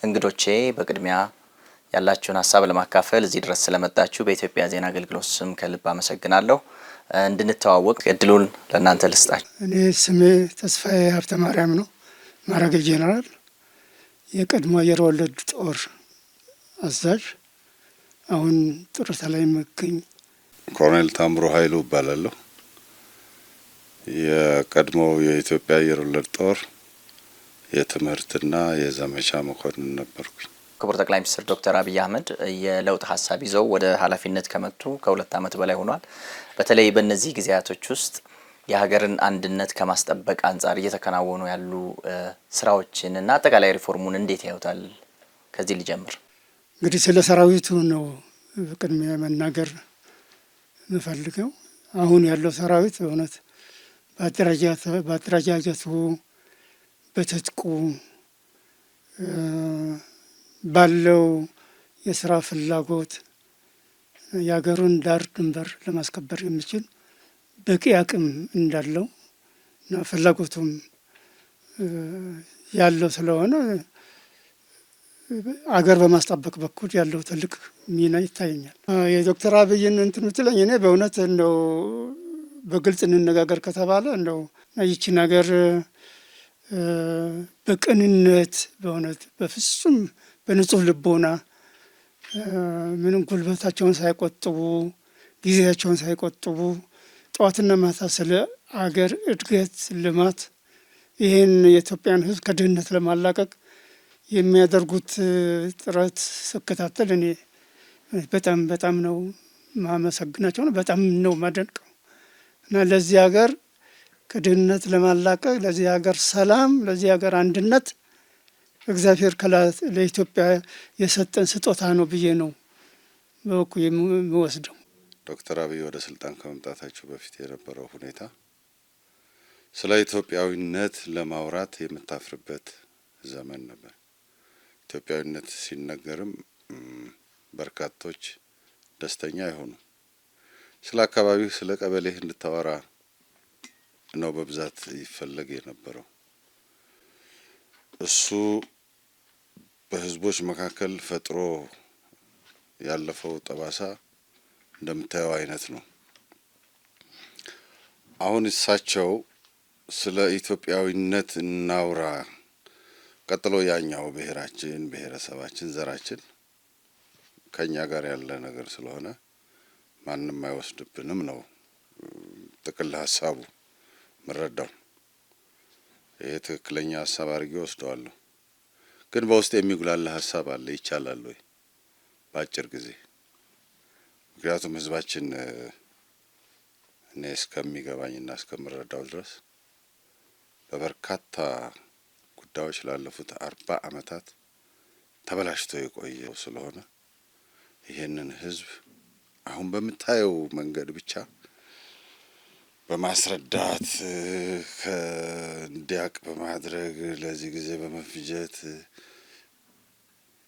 እንግዶቼ በቅድሚያ ያላችሁን ሀሳብ ለማካፈል እዚህ ድረስ ስለመጣችሁ በኢትዮጵያ ዜና አገልግሎት ስም ከልብ አመሰግናለሁ። እንድንተዋወቅ እድሉን ለእናንተ ልስጣችሁ። እኔ ስሜ ተስፋዬ ሀብተ ማርያም ነው። ማዕረገ ጄኔራል፣ የቀድሞ አየር ወለድ ጦር አዛዥ፣ አሁን ጡረታ ላይ የምገኝ። ኮሎኔል ታምሩ ኃይሉ እባላለሁ። የቀድሞው የኢትዮጵያ አየር ወለድ ጦር የትምህርትና የዘመቻ መኮንን ነበርኩኝ። ክቡር ጠቅላይ ሚኒስትር ዶክተር አብይ አህመድ የለውጥ ሀሳብ ይዘው ወደ ኃላፊነት ከመጡ ከ2 ዓመት በላይ ሆኗል። በተለይ በእነዚህ ጊዜያቶች ውስጥ የሀገርን አንድነት ከማስጠበቅ አንጻር እየተከናወኑ ያሉ ስራዎችን እና አጠቃላይ ሪፎርሙን እንዴት ያዩታል? ከዚህ ሊጀምር። እንግዲህ ስለ ሰራዊቱ ነው ቅድሚያ መናገር የምፈልገው። አሁን ያለው ሰራዊት በእውነት በአደረጃጀቱ፣ በትጥቁ፣ ባለው የስራ ፍላጎት የሀገሩን ዳር ድንበር ለማስከበር የሚችል በቂ አቅም እንዳለው እና ፍላጎቱም ያለው ስለሆነ አገር በማስጠበቅ በኩል ያለው ትልቅ ሚና ይታየኛል። የዶክተር አብይን እንትን ብትለኝ እኔ በእውነት እንደው በግልጽ እንነጋገር ከተባለ እንደው ይቺን ሀገር በቅንነት በእውነት በፍጹም በንጹህ ልቦና ምንም ጉልበታቸውን ሳይቆጥቡ ጊዜያቸውን ሳይቆጥቡ ጠዋትና ማታ ስለ አገር እድገት፣ ልማት ይህን የኢትዮጵያን ሕዝብ ከድህነት ለማላቀቅ የሚያደርጉት ጥረት ስከታተል እኔ በጣም ነው ማመሰግናቸው ነው፣ በጣም ነው ማደንቀው እና ለዚህ ሀገር ከድህነት ለማላቀቅ፣ ለዚህ ሀገር ሰላም፣ ለዚህ ሀገር አንድነት እግዚአብሔር ለኢትዮጵያ የሰጠን ስጦታ ነው ብዬ ነው በወኩ የሚወስደው። ዶክተር አብይ ወደ ስልጣን ከመምጣታቸው በፊት የነበረው ሁኔታ ስለ ኢትዮጵያዊነት ለማውራት የምታፍርበት ዘመን ነበር። ኢትዮጵያዊነት ሲነገርም በርካቶች ደስተኛ አይሆኑም። ስለ አካባቢው ስለ ቀበሌህ እንድታወራ ነው በብዛት ይፈለግ የነበረው። እሱ በህዝቦች መካከል ፈጥሮ ያለፈው ጠባሳ እንደምታየው አይነት ነው። አሁን እሳቸው ስለ ኢትዮጵያዊነት እናውራ፣ ቀጥሎ ያኛው ብሔራችን፣ ብሔረሰባችን፣ ዘራችን ከኛ ጋር ያለ ነገር ስለሆነ ማንም አይወስድብንም ነው ጥቅል ሀሳቡ ምረዳው። ይሄ ትክክለኛ ሀሳብ አድርጌ ወስደዋለሁ። ግን በውስጥ የሚጉላላ ሀሳብ አለ። ይቻላል ወይ በአጭር ጊዜ? ምክንያቱም ህዝባችን እኔ እስከሚገባኝና እስከምረዳው ድረስ በበርካታ ጉዳዮች ላለፉት 40 ዓመታት ተበላሽቶ የቆየው ስለሆነ ይሄንን ህዝብ አሁን በምታየው መንገድ ብቻ በማስረዳት እንዲያቅ በማድረግ ለዚህ ጊዜ በመፍጀት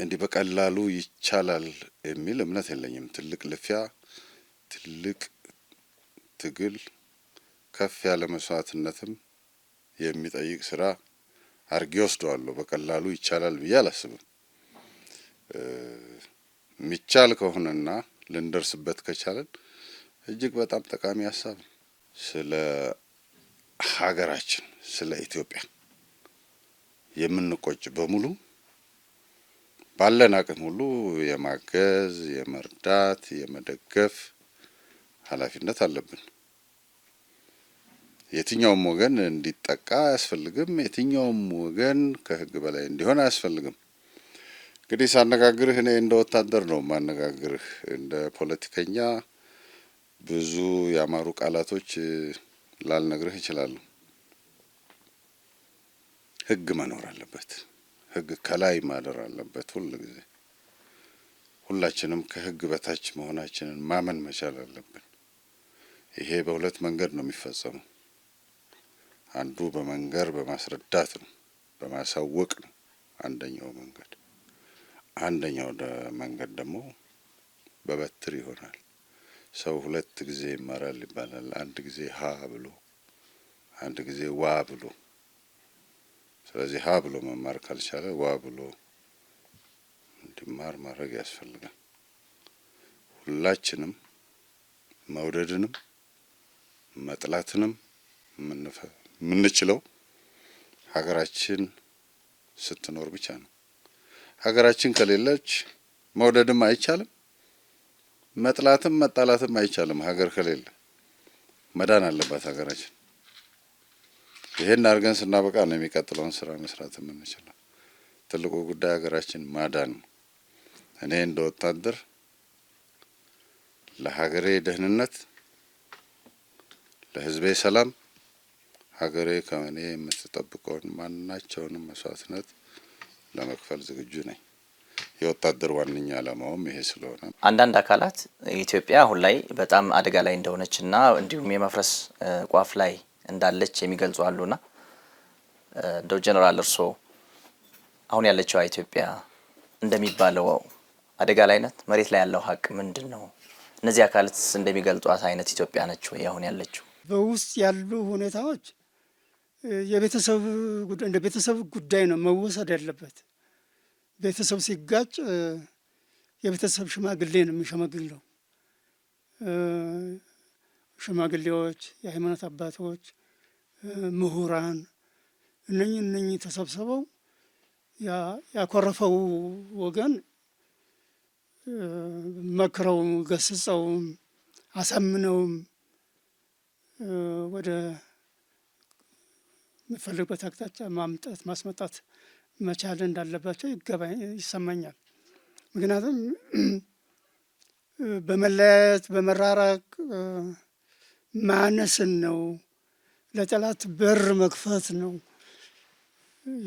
እንዲህ በቀላሉ ይቻላል የሚል እምነት የለኝም። ትልቅ ልፊያ፣ ትልቅ ትግል፣ ከፍ ያለ መስዋዕትነትም የሚጠይቅ ስራ አድርጌ ወስደዋለሁ። በቀላሉ ይቻላል ብዬ አላስብም። የሚቻል ከሆነና ልንደርስበት ከቻለን እጅግ በጣም ጠቃሚ ሀሳብ ነው። ስለ ሀገራችን ስለ ኢትዮጵያ የምንቆጭ በሙሉ ባለን አቅም ሁሉ የማገዝ፣ የመርዳት፣ የመደገፍ ኃላፊነት አለብን። የትኛውም ወገን እንዲጠቃ አያስፈልግም። የትኛውም ወገን ከህግ በላይ እንዲሆን አያስፈልግም። እንግዲህ ሳነጋግርህ እኔ እንደ ወታደር ነው ማነጋግርህ። እንደ ፖለቲከኛ ብዙ ያማሩ ቃላቶች ላልነግርህ እችላለሁ። ህግ መኖር አለበት። ህግ ከላይ ማደር አለበት። ሁልጊዜ ሁላችንም ከህግ በታች መሆናችንን ማመን መቻል አለብን። ይሄ በሁለት መንገድ ነው የሚፈጸመው። አንዱ በመንገር በማስረዳት ነው፣ በማሳወቅ ነው አንደኛው መንገድ። አንደኛው መንገድ ደግሞ በበትር ይሆናል። ሰው 2 ጊዜ ይማራል ይባላል። አንድ ጊዜ ሀ ብሎ፣ አንድ ጊዜ ዋ ብሎ። ስለዚህ ሀ ብሎ መማር ካልቻለ ዋ ብሎ እንዲማር ማድረግ ያስፈልጋል። ሁላችንም መውደድንም መጥላትንም የምንችለው ሀገራችን ስትኖር ብቻ ነው። ሀገራችን ከሌለች መውደድም አይቻልም፣ መጥላትም መጣላትም አይቻልም። ሀገር ከሌለ መዳን አለባት ሀገራችን። ይሄን አድርገን ስናበቃ ነው የሚቀጥለውን ስራ መስራት የምንችለው። ትልቁ ጉዳይ ሀገራችን ማዳን ነው። እኔ እንደ ወታደር ለሀገሬ ደህንነት፣ ለህዝቤ ሰላም ሀገሬ ከእኔ የምትጠብቀውን ማናቸውንም መስዋዕትነት ለመክፈል ዝግጁ ነኝ። የወታደር ዋነኛ ዓላማውም ይሄ ስለሆነ አንዳንድ አካላት ኢትዮጵያ አሁን ላይ በጣም አደጋ ላይ እንደሆነችና እንዲሁም የመፍረስ ቋፍ ላይ እንዳለች የሚገልጹ አሉና እንደው ጀነራል እርስዎ አሁን ያለችው ኢትዮጵያ እንደሚባለው አደጋ ላይ ናት? መሬት ላይ ያለው ሀቅ ምንድን ነው? እነዚህ አካላት እንደሚገልጧት አይነት ኢትዮጵያ ነች ወይ አሁን ያለችው? በውስጥ ያሉ ሁኔታዎች የቤተሰብ ጉዳይ እንደ ቤተሰብ ጉዳይ ነው መወሰድ ያለበት። ቤተሰብ ሲጋጭ የቤተሰብ ሽማግሌ ነው የሚሸመግለው። ሽማግሌዎች፣ የሃይማኖት አባቶች፣ ምሁራን እነኚህ ተሰብስበው ያኮረፈው ወገን መክረው ገስጸው አሳምነውም ወደ የሚፈልግበት አቅጣጫ ማምጣት ማስመጣት መቻል እንዳለባቸው ይሰማኛል። ምክንያቱም በመለያየት በመራራቅ ማነስን ነው፣ ለጠላት በር መክፈት ነው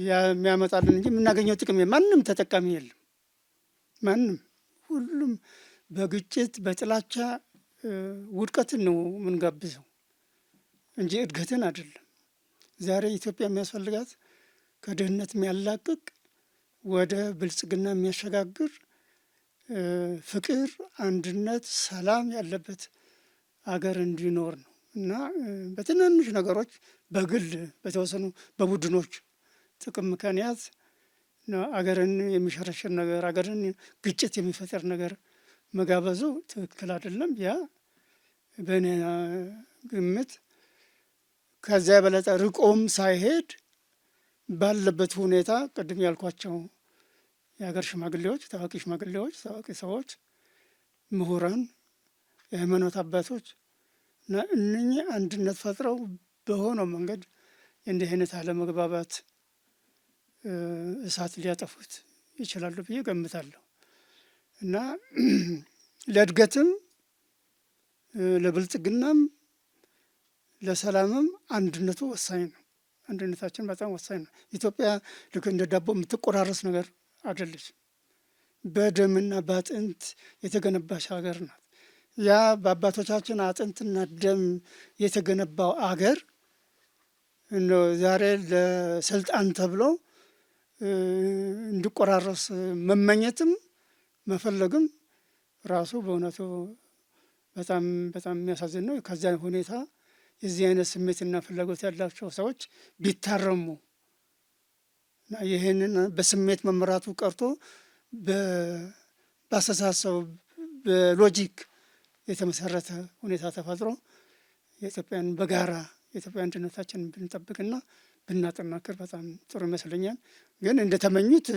የሚያመጣልን እንጂ የምናገኘው ጥቅም ማንም ተጠቃሚ የለም። ማንም ሁሉም በግጭት በጥላቻ ውድቀትን ነው የምንጋብዘው እንጂ እድገትን አይደለም። ዛሬ ኢትዮጵያ የሚያስፈልጋት ከድህነት የሚያላቅቅ ወደ ብልጽግና የሚያሸጋግር ፍቅር፣ አንድነት፣ ሰላም ያለበት አገር እንዲኖር ነው እና በትናንሽ ነገሮች በግል በተወሰኑ በቡድኖች ጥቅም ምክንያት አገርን የሚሸረሽር ነገር አገርን ግጭት የሚፈጠር ነገር መጋበዙ ትክክል አይደለም። ያ በእኔ ግምት ከዚያ የበለጠ ርቆም ሳይሄድ ባለበት ሁኔታ ቅድም ያልኳቸው የሀገር ሽማግሌዎች፣ ታዋቂ ሽማግሌዎች፣ ታዋቂ ሰዎች፣ ምሁራን፣ የሃይማኖት አባቶች እና እነኚህ አንድነት ፈጥረው በሆነው መንገድ እንዲህ አይነት አለመግባባት እሳት ሊያጠፉት ይችላሉ ብዬ ገምታለሁ እና ለእድገትም ለብልጽግናም ለሰላምም አንድነቱ ወሳኝ ነው። አንድነታችን በጣም ወሳኝ ነው። ኢትዮጵያ ልክ እንደ ዳቦ የምትቆራረስ ነገር አይደለችም። በደምና በአጥንት የተገነባች ሀገር ናት። ያ በአባቶቻችን አጥንትና ደም የተገነባው አገር ዛሬ ለስልጣን ተብሎ እንዲቆራረስ መመኘትም መፈለግም ራሱ በእውነቱ በጣም በጣም የሚያሳዝን ነው። ከዚያ ሁኔታ የዚህ አይነት ስሜትና ፍላጎት ያላቸው ሰዎች ቢታረሙ እና ይህንን በስሜት መመራቱ ቀርቶ በአስተሳሰብ በሎጂክ የተመሰረተ ሁኔታ ተፈጥሮ የኢትዮጵያን በጋራ የኢትዮጵያ አንድነታችንን ብንጠብቅና ብናጠናክር በጣም ጥሩ ይመስለኛል። ግን እንደተመኙት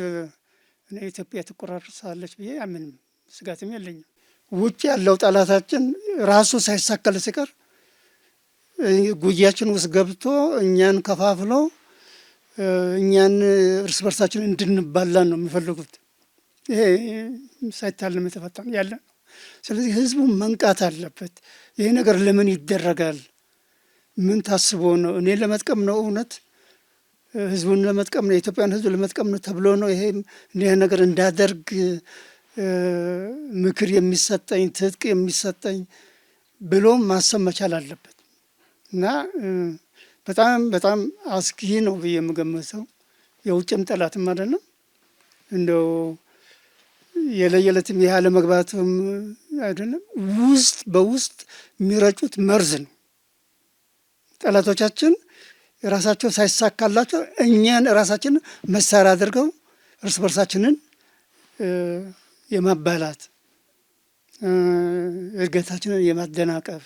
እኔ ኢትዮጵያ ትቆራርሳለች ብዬ ምንም ስጋትም የለኝም። ውጭ ያለው ጠላታችን ራሱ ሳይሳካል ሲቀር ጉያችን ውስጥ ገብቶ እኛን ከፋፍሎ እኛን እርስ በርሳችን እንድንባላ ነው የሚፈልጉት። ይሄ ሳይታለም የተፈታ ያለ ነው። ስለዚህ ህዝቡ መንቃት አለበት። ይሄ ነገር ለምን ይደረጋል? ምን ታስቦ ነው? እኔ ለመጥቀም ነው? እውነት ህዝቡን ለመጥቀም ነው? የኢትዮጵያን ህዝብ ለመጥቀም ነው ተብሎ ነው ይሄ እንዲህ ነገር እንዳደርግ ምክር የሚሰጠኝ ትጥቅ የሚሰጠኝ ብሎ ማሰብ መቻል አለበት እና በጣም በጣም አስጊ ነው ብዬ የምገመተው የውጭም ጠላትም አይደለም እንደው የለየለትም ያለ መግባትም አይደለም፣ ውስጥ በውስጥ የሚረጩት መርዝ ነው። ጠላቶቻችን ራሳቸው ሳይሳካላቸው እኛን ራሳችንን መሳሪያ አድርገው እርስ በርሳችንን የማባላት እድገታችንን የማደናቀፍ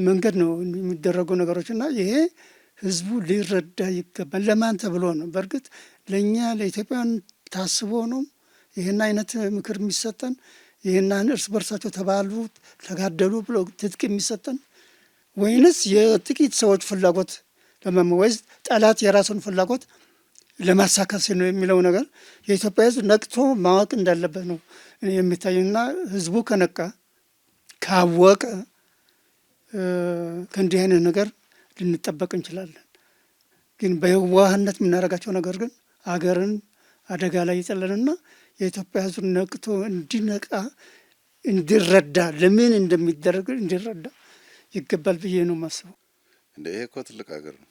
መንገድ ነው የሚደረጉ ነገሮች እና ይሄ ህዝቡ ሊረዳ ይገባል። ለማን ተብሎ ነው? በእርግጥ ለእኛ ለኢትዮጵያውያን ታስቦ ነው ይህን አይነት ምክር የሚሰጠን? ይህን እርስ በርሳቸው ተባሉ ተጋደሉ ብሎ ትጥቅ የሚሰጠን ወይንስ የጥቂት ሰዎች ፍላጎት ወይስ ጠላት የራሱን ፍላጎት ለማሳካት ሲል ነው የሚለው ነገር የኢትዮጵያ ህዝብ ነቅቶ ማወቅ እንዳለበት ነው የሚታየና ህዝቡ ከነቃ ካወቀ ከእንዲህ አይነት ነገር ልንጠበቅ እንችላለን። ግን በየዋህነት የምናደርጋቸው ነገር ግን አገርን አደጋ ላይ ይጥለንና የኢትዮጵያ ህዝብ ነቅቶ እንዲነቃ እንዲረዳ ለምን እንደሚደረግ እንዲረዳ ይገባል ብዬ ነው የማስበው። እንደ ይሄ እኮ ትልቅ ሀገር ነው፣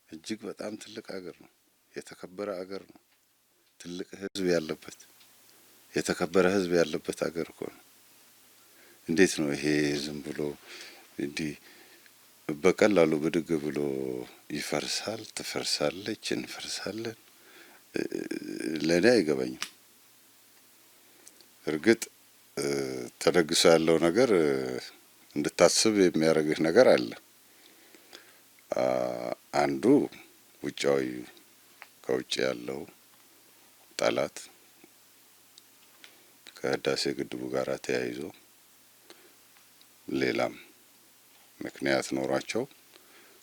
እጅግ በጣም ትልቅ ሀገር ነው፣ የተከበረ ሀገር ነው፣ ትልቅ ህዝብ ያለበት የተከበረ ህዝብ ያለበት ሀገር እኮ ነው። እንዴት ነው ይሄ ዝም ብሎ እንዲህ በቀላሉ ብድግ ብሎ ይፈርሳል? ትፈርሳለች፣ እንፈርሳለን። ለእኔ አይገባኝም። እርግጥ ተደግሶ ያለው ነገር እንድታስብ የሚያደርግህ ነገር አለ። አንዱ ውጫዊ ከውጭ ያለው ጠላት ከህዳሴ ግድቡ ጋር ተያይዞ ሌላም ምክንያት ኖሯቸው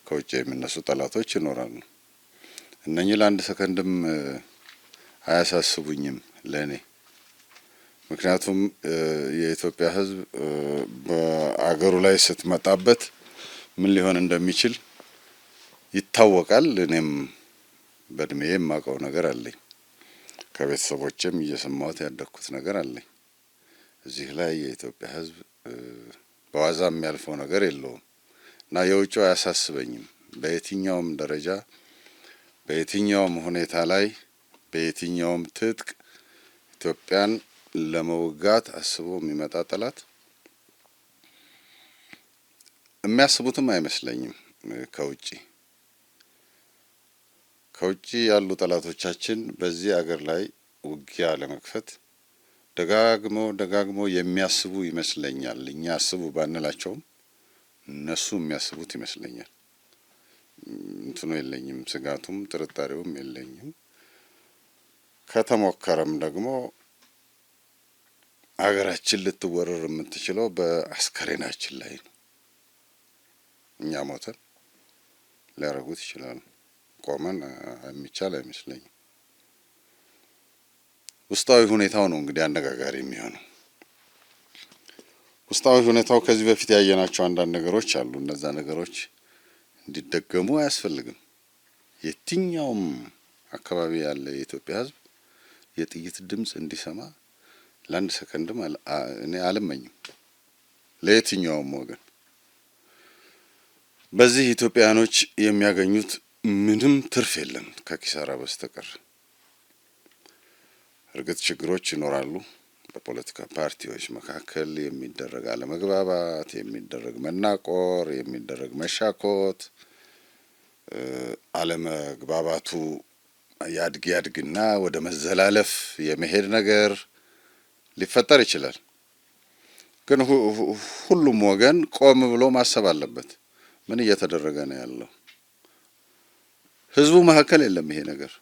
ከውጭ የሚነሱ ጠላቶች ይኖራሉ። እነኚህ ለአንድ ሰከንድም አያሳስቡኝም ለእኔ። ምክንያቱም የኢትዮጵያ ህዝብ በአገሩ ላይ ስትመጣበት ምን ሊሆን እንደሚችል ይታወቃል። እኔም በእድሜ የማውቀው ነገር አለኝ፣ ከቤተሰቦቼም እየሰማሁት ያደግኩት ነገር አለኝ። እዚህ ላይ የኢትዮጵያ ህዝብ በዋዛ የሚያልፈው ነገር የለውም እና የውጭው አያሳስበኝም። በየትኛውም ደረጃ በየትኛውም ሁኔታ ላይ በየትኛውም ትጥቅ ኢትዮጵያን ለመውጋት አስቦ የሚመጣ ጠላት የሚያስቡትም አይመስለኝም። ከውጭ ያሉ ጠላቶቻችን በዚህ አገር ላይ ውጊያ ለመክፈት ደጋግሞ የሚያስቡ ይመስለኛል። እኛ አስቡ ባንላቸውም እነሱ የሚያስቡት ይመስለኛል። እንትኑ የለኝም፣ ስጋቱም ጥርጣሬውም የለኝም። ከተሞከረም ደግሞ አገራችን ልትወረር የምትችለው በአስከሬናችን ላይ ነው። እኛ ሞተን ሊያደርጉት ይችላሉ። ቆመን የሚቻል አይመስለኝም። ውስጣዊ ሁኔታው ነው እንግዲህ አነጋጋሪ የሚሆነው። ውስጣዊ ሁኔታው ከዚህ በፊት ያየናቸው አንዳንድ ነገሮች አሉ። እነዛ ነገሮች እንዲደገሙ አያስፈልግም። የትኛውም አካባቢ ያለ የኢትዮጵያ ህዝብ የጥይት ድምጽ እንዲሰማ ለአንድ ሰከንድም እኔ አልመኝም፣ ለየትኛውም ወገን። በዚህ ኢትዮጵያኖች የሚያገኙት ምንም ትርፍ የለም ከኪሳራ በስተቀር። እርግጥ ችግሮች ይኖራሉ። በፖለቲካ ፓርቲዎች መካከል የሚደረግ አለመግባባት፣ የሚደረግ መናቆር፣ የሚደረግ መሻኮት፣ አለመግባባቱ ያድግና ወደ መዘላለፍ የመሄድ ነገር ሊፈጠር ይችላል። ግን ሁሉም ወገን ቆም ብሎ ማሰብ አለበት። ምን እየተደረገ ነው ያለው? ህዝቡ መካከል የለም ይሄ ነገር።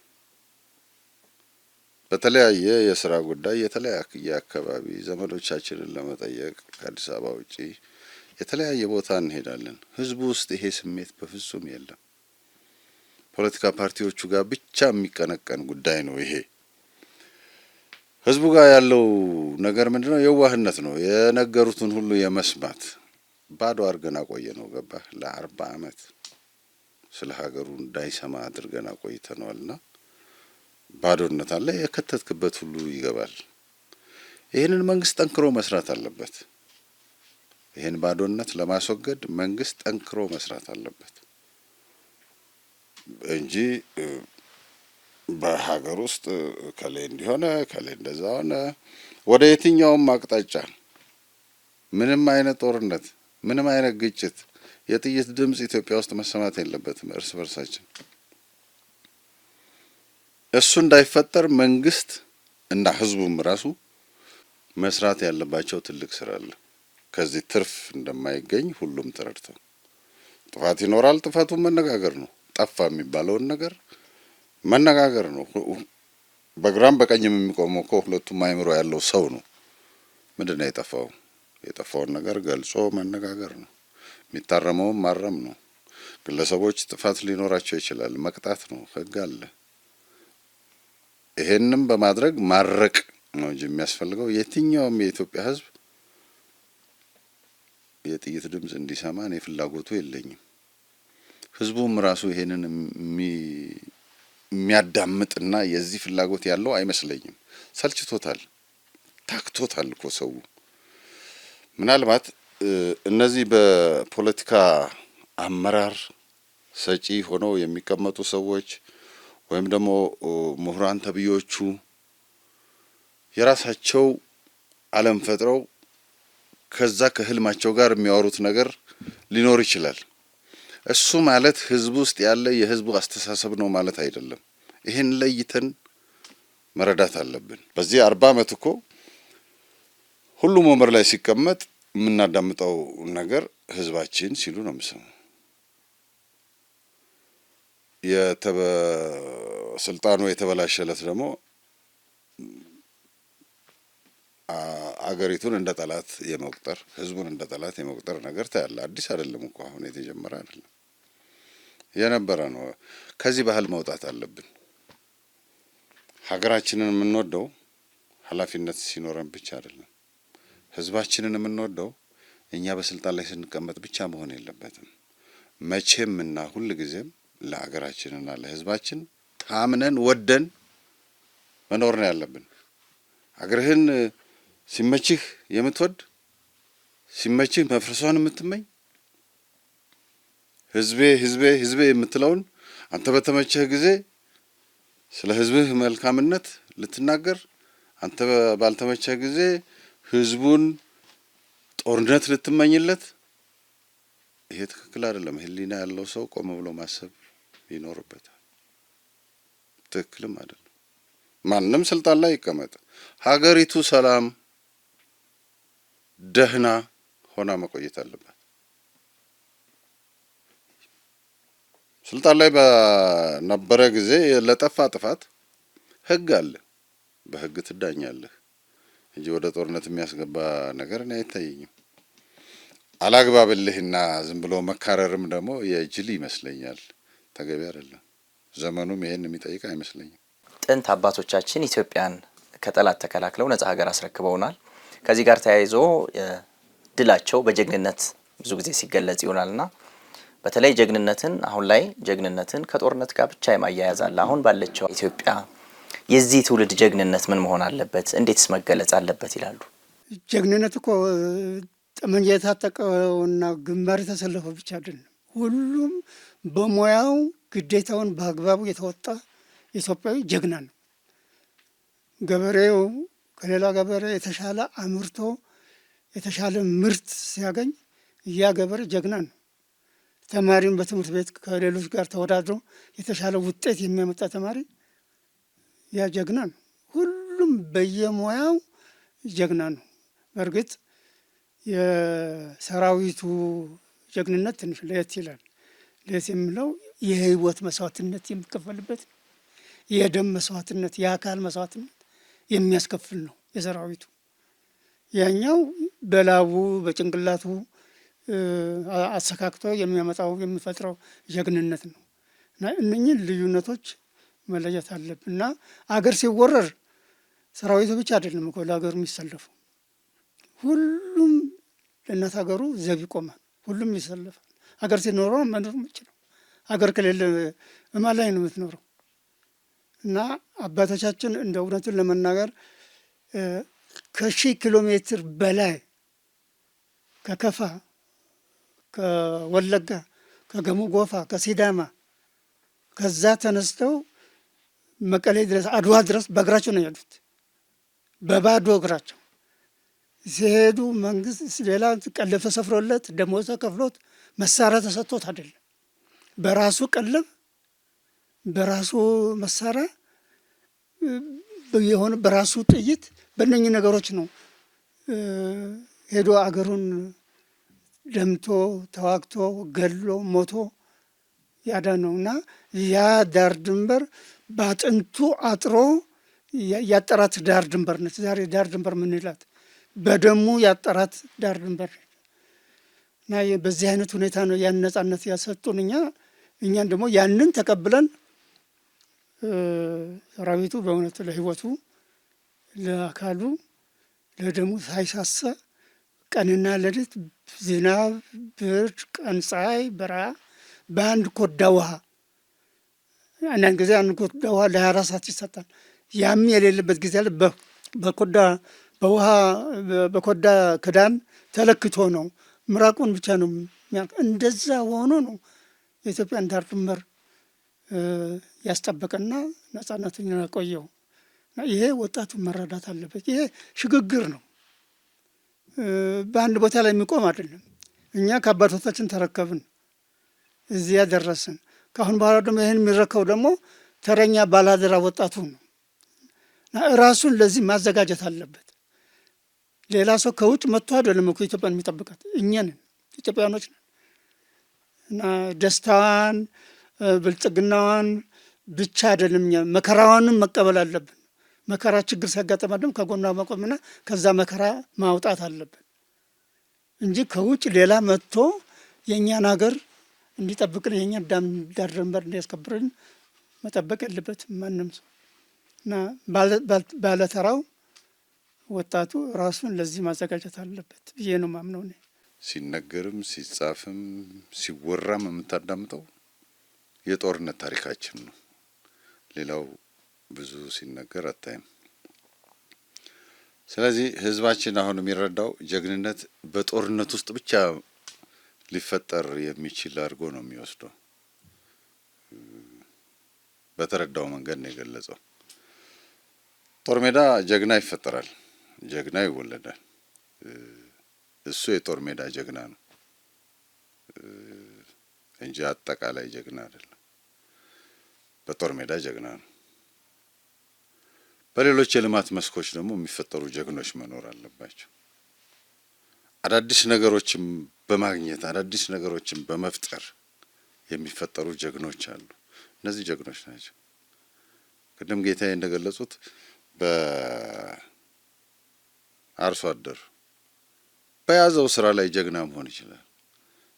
በተለያየ የስራ ጉዳይ የተለያየ አካባቢ ዘመዶቻችንን ለመጠየቅ ከአዲስ አበባ ውጪ የተለያየ ቦታ እንሄዳለን። ህዝቡ ውስጥ ይሄ ስሜት በፍጹም የለም። ፖለቲካ ፓርቲዎቹ ጋር ብቻ የሚቀነቀን ጉዳይ ነው ይሄ። ህዝቡ ጋር ያለው ነገር ምንድነው? የዋህነት ነው። የነገሩትን ሁሉ የመስማት ባዶ አድርገን አቆየ ነው። ገባህ? ለ40 ዓመት ስለ ሀገሩ እንዳይሰማ አድርገን አቆይተነዋልና ባዶነት አለ። የከተትክበት ሁሉ ይገባል። ይህንን መንግስት ጠንክሮ መስራት አለበት። ይህን ባዶነት ለማስወገድ መንግስት ጠንክሮ መስራት አለበት እንጂ በሀገር ውስጥ ከሌ እንዲሆነ ከሌ እንደዛ ሆነ ወደ የትኛውም አቅጣጫ ምንም አይነት ጦርነት፣ ምንም አይነት ግጭት፣ የጥይት ድምጽ ኢትዮጵያ ውስጥ መሰማት የለበትም። እርስ በርሳችን እሱ እንዳይፈጠር መንግስት እና ህዝቡም ራሱ መስራት ያለባቸው ትልቅ ስራ አለ። ከዚህ ትርፍ እንደማይገኝ ሁሉም ተረድተው ጥፋት ይኖራል። ጥፋቱን መነጋገር ነው። ጠፋ የሚባለውን ነገር መነጋገር ነው። በግራም በቀኝም የሚቆመው እኮ ሁለቱም አይምሮ ያለው ሰው ነው። ምንድን ነው የጠፋው? የጠፋውን ነገር ገልጾ መነጋገር ነው። የሚታረመውን ማረም ነው። ግለሰቦች ጥፋት ሊኖራቸው ይችላል፣ መቅጣት ነው። ህግ አለ። ይሄንም በማድረግ ማረቅ ነው እንጂ የሚያስፈልገው የትኛውም የኢትዮጵያ ህዝብ የጥይት ድምጽ እንዲሰማ እኔ ፍላጎቱ የለኝም። ህዝቡም ራሱ ይሄንን የሚያዳምጥና የዚህ ፍላጎት ያለው አይመስለኝም። ሰልችቶታል፣ ታክቶታል እኮ ሰው። ምናልባት እነዚህ በፖለቲካ አመራር ሰጪ ሆነው የሚቀመጡ ሰዎች ወይም ደግሞ ምሁራን ተብዮቹ የራሳቸው ዓለም ፈጥረው ከዛ ከህልማቸው ጋር የሚያወሩት ነገር ሊኖር ይችላል። እሱ ማለት ህዝብ ውስጥ ያለ የህዝቡ አስተሳሰብ ነው ማለት አይደለም። ይሄን ለይተን መረዳት አለብን። በዚህ 40 ዓመት እኮ ሁሉም ወንበር ላይ ሲቀመጥ የምናዳምጠው ነገር ህዝባችን ሲሉ ነው የምሰማው። ስልጣኑ የተበላሸለት ደግሞ አገሪቱን እንደ ጠላት የመቁጠር ህዝቡን እንደ ጠላት የመቁጠር ነገር ታያለ። አዲስ አይደለም እኮ አሁን የተጀመረ አይደለም፣ የነበረ ነው። ከዚህ ባህል መውጣት አለብን። ሀገራችንን የምንወደው ኃላፊነት ሲኖረን ብቻ አይደለም። ህዝባችንን የምንወደው እኛ በስልጣን ላይ ስንቀመጥ ብቻ መሆን የለበትም። መቼምና ሁልጊዜም ለሀገራችንና ለህዝባችን ታምነን ወደን መኖር ነው ያለብን። አገርህን ሲመችህ የምትወድ ሲመችህ መፍረሷን የምትመኝ ህዝቤ ህዝቤ ህዝቤ የምትለውን አንተ በተመቸህ ጊዜ ስለ ህዝብህ መልካምነት ልትናገር፣ አንተ ባልተመቸህ ጊዜ ህዝቡን ጦርነት ልትመኝለት፣ ይሄ ትክክል አይደለም። ህሊና ያለው ሰው ቆም ብሎ ማሰብ ይኖርበታል። ትክክልም አይደለም። ማንም ስልጣን ላይ ይቀመጥ፣ ሀገሪቱ ሰላም ደህና ሆና መቆየት አለባት። ስልጣን ላይ በነበረ ጊዜ ለጠፋ ጥፋት ህግ አለ፣ በህግ ትዳኛለህ እንጂ ወደ ጦርነት የሚያስገባ ነገር እኔ አይታየኝም። አላግባብልህና ዝም ብሎ መካረርም ደግሞ የጅል ይመስለኛል፣ ተገቢ አይደለም። ዘመኑም ይሄን የሚጠይቅ አይመስለኝም። ጥንት አባቶቻችን ኢትዮጵያን ከጠላት ተከላክለው ነጻ ሀገር አስረክበውናል። ከዚህ ጋር ተያይዞ ድላቸው በጀግንነት ብዙ ጊዜ ሲገለጽ ይሆናልና በተለይ ጀግንነትን አሁን ላይ ጀግንነትን ከጦርነት ጋር ብቻ የማያያዝ አለ። አሁን ባለችው ኢትዮጵያ የዚህ ትውልድ ጀግንነት ምን መሆን አለበት? እንዴትስ መገለጽ አለበት ይላሉ? ጀግንነት እኮ ጠመንጃ የታጠቀውና ግንባር የተሰለፈው ብቻ አይደለም። ሁሉም በሙያው ግዴታውን በአግባቡ የተወጣ ኢትዮጵያዊ ጀግና ነው። ገበሬው ከሌላ ገበሬ የተሻለ አምርቶ የተሻለ ምርት ሲያገኝ ያ ገበሬ ጀግና ነው። ተማሪም በትምህርት ቤት ከሌሎች ጋር ተወዳድሮ የተሻለ ውጤት የሚያመጣ ተማሪ ያ ጀግና ነው። ሁሉም በየሙያው ጀግና ነው። በእርግጥ የሰራዊቱ ጀግንነት ትንሽ ለየት ይላል። ለየት የሚለው የህይወት መስዋዕትነት የሚከፈልበት፣ የደም መስዋዕትነት፣ የአካል መስዋዕትነት የሚያስከፍል ነው የሰራዊቱ። ያኛው በላቡ በጭንቅላቱ አሰካክቶ የሚያመጣው የሚፈጥረው ጀግንነት ነው። እና እነኚህን ልዩነቶች መለየት አለብን። እና አገር ሲወረር ሰራዊቱ ብቻ አይደለም እኮ ለሀገሩ የሚሰለፈው። ሁሉም ለእናት ሀገሩ ዘብ ይቆማል። ሁሉም ይሰለፋል። ሀገር ሲኖረው መኖር የምችለው፣ ሀገር ከሌለ እማን ላይ ነው የምትኖረው? እና አባቶቻችን እንደ እውነቱን ለመናገር ከ1000 ኪሎ ሜትር በላይ ከከፋ፣ ከወለጋ፣ ከገሙ ጎፋ፣ ከሲዳማ ከዛ ተነስተው መቀሌ ድረስ አድዋ ድረስ በእግራቸው ነው ያሉት። በባዶ እግራቸው ሲሄዱ መንግስት ሌላ ቀለብ ተሰፍሮለት ደሞዝ ተከፍሎት መሳሪያ ተሰጥቶት አይደለም። በራሱ ቀለብ በራሱ መሳሪያ የሆነ በራሱ ጥይት በእነኚህ ነገሮች ነው ሄዶ አገሩን ደምቶ ተዋግቶ ገድሎ ሞቶ ያዳነው እና ያ ዳር ድንበር በአጥንቱ አጥሮ ያጠራት ዳር ድንበር ነች። ዛሬ ዳር ድንበር ምንላት በደሙ ያጠራት ዳር ድንበር እና በዚህ አይነት ሁኔታ ነው ያን ነጻነት ያሰጡን። እኛን ደግሞ ያንን ተቀብለን ሰራዊቱ በእውነት ለህይወቱ ለአካሉ ለደሙ ሳይሳሳ ቀንና ሌሊት ዝናብ፣ ብርድ፣ ቀን ፀሐይ፣ በረሃ በአንድ ኮዳ ውሃ አንዳንድ ጊዜ አንድ ኮዳ ውሃ ለ24 ሰዓት ይሰጣል። ያም የሌለበት ጊዜ አለ። በውሃ በኮዳ ክዳን ተለክቶ ነው ምራቁን ብቻ ነው እንደዛ ሆኖ ነው የኢትዮጵያን ዳር ድንበር ያስጠበቀና ነጻነቱን ያቆየው። ይሄ ወጣቱ መረዳት አለበት። ይሄ ሽግግር ነው፣ በአንድ ቦታ ላይ የሚቆም አይደለም። እኛ ከአባቶቻችን ተረከብን፣ እዚያ ደረስን። ከአሁን በኋላ ደግሞ ይህን የሚረከው ደግሞ ተረኛ ባላደራ ወጣቱ ነው። ራሱን ለዚህ ማዘጋጀት አለበት። ሌላ ሰው ከውጭ መጥቶ አይደለም እኮ ኢትዮጵያን የሚጠብቃት፣ እኛ ነን፣ ኢትዮጵያኖች ነን። እና ደስታዋን ብልጽግናዋን ብቻ አይደለም እኛ መከራዋንም መቀበል አለብን። መከራ ችግር ሲያጋጥማ ደግሞ ከጎኗ መቆምና ከዛ መከራ ማውጣት አለብን እንጂ ከውጭ ሌላ መጥቶ የእኛን ሀገር እንዲጠብቅን የእኛን ዳር ድንበር እንዲያስከብርን መጠበቅ የለበትም ማንም ሰው እና ባለተራው ወጣቱ ራሱን ለዚህ ማዘጋጀት አለበት ብዬ ነው ማምነው። ሲነገርም ሲጻፍም ሲወራም የምታዳምጠው የጦርነት ታሪካችን ነው። ሌላው ብዙ ሲነገር አታይም። ስለዚህ ህዝባችን አሁን የሚረዳው ጀግንነት በጦርነት ውስጥ ብቻ ሊፈጠር የሚችል አድርጎ ነው የሚወስደው። በተረዳው መንገድ ነው የገለጸው። ጦር ሜዳ ጀግና ይፈጠራል፣ ጀግና ይወለዳል። እሱ የጦር ሜዳ ጀግና ነው እንጂ አጠቃላይ ጀግና አይደለም። በጦር ሜዳ ጀግና ነው። በሌሎች የልማት መስኮች ደግሞ የሚፈጠሩ ጀግኖች መኖር አለባቸው። አዳዲስ ነገሮችን በማግኘት አዳዲስ ነገሮችን በመፍጠር የሚፈጠሩ ጀግኖች አሉ። እነዚህ ጀግኖች ናቸው። ቅድም ጌታዬ እንደገለጹት በአርሶ አደር በያዘው ስራ ላይ ጀግና መሆን ይችላል።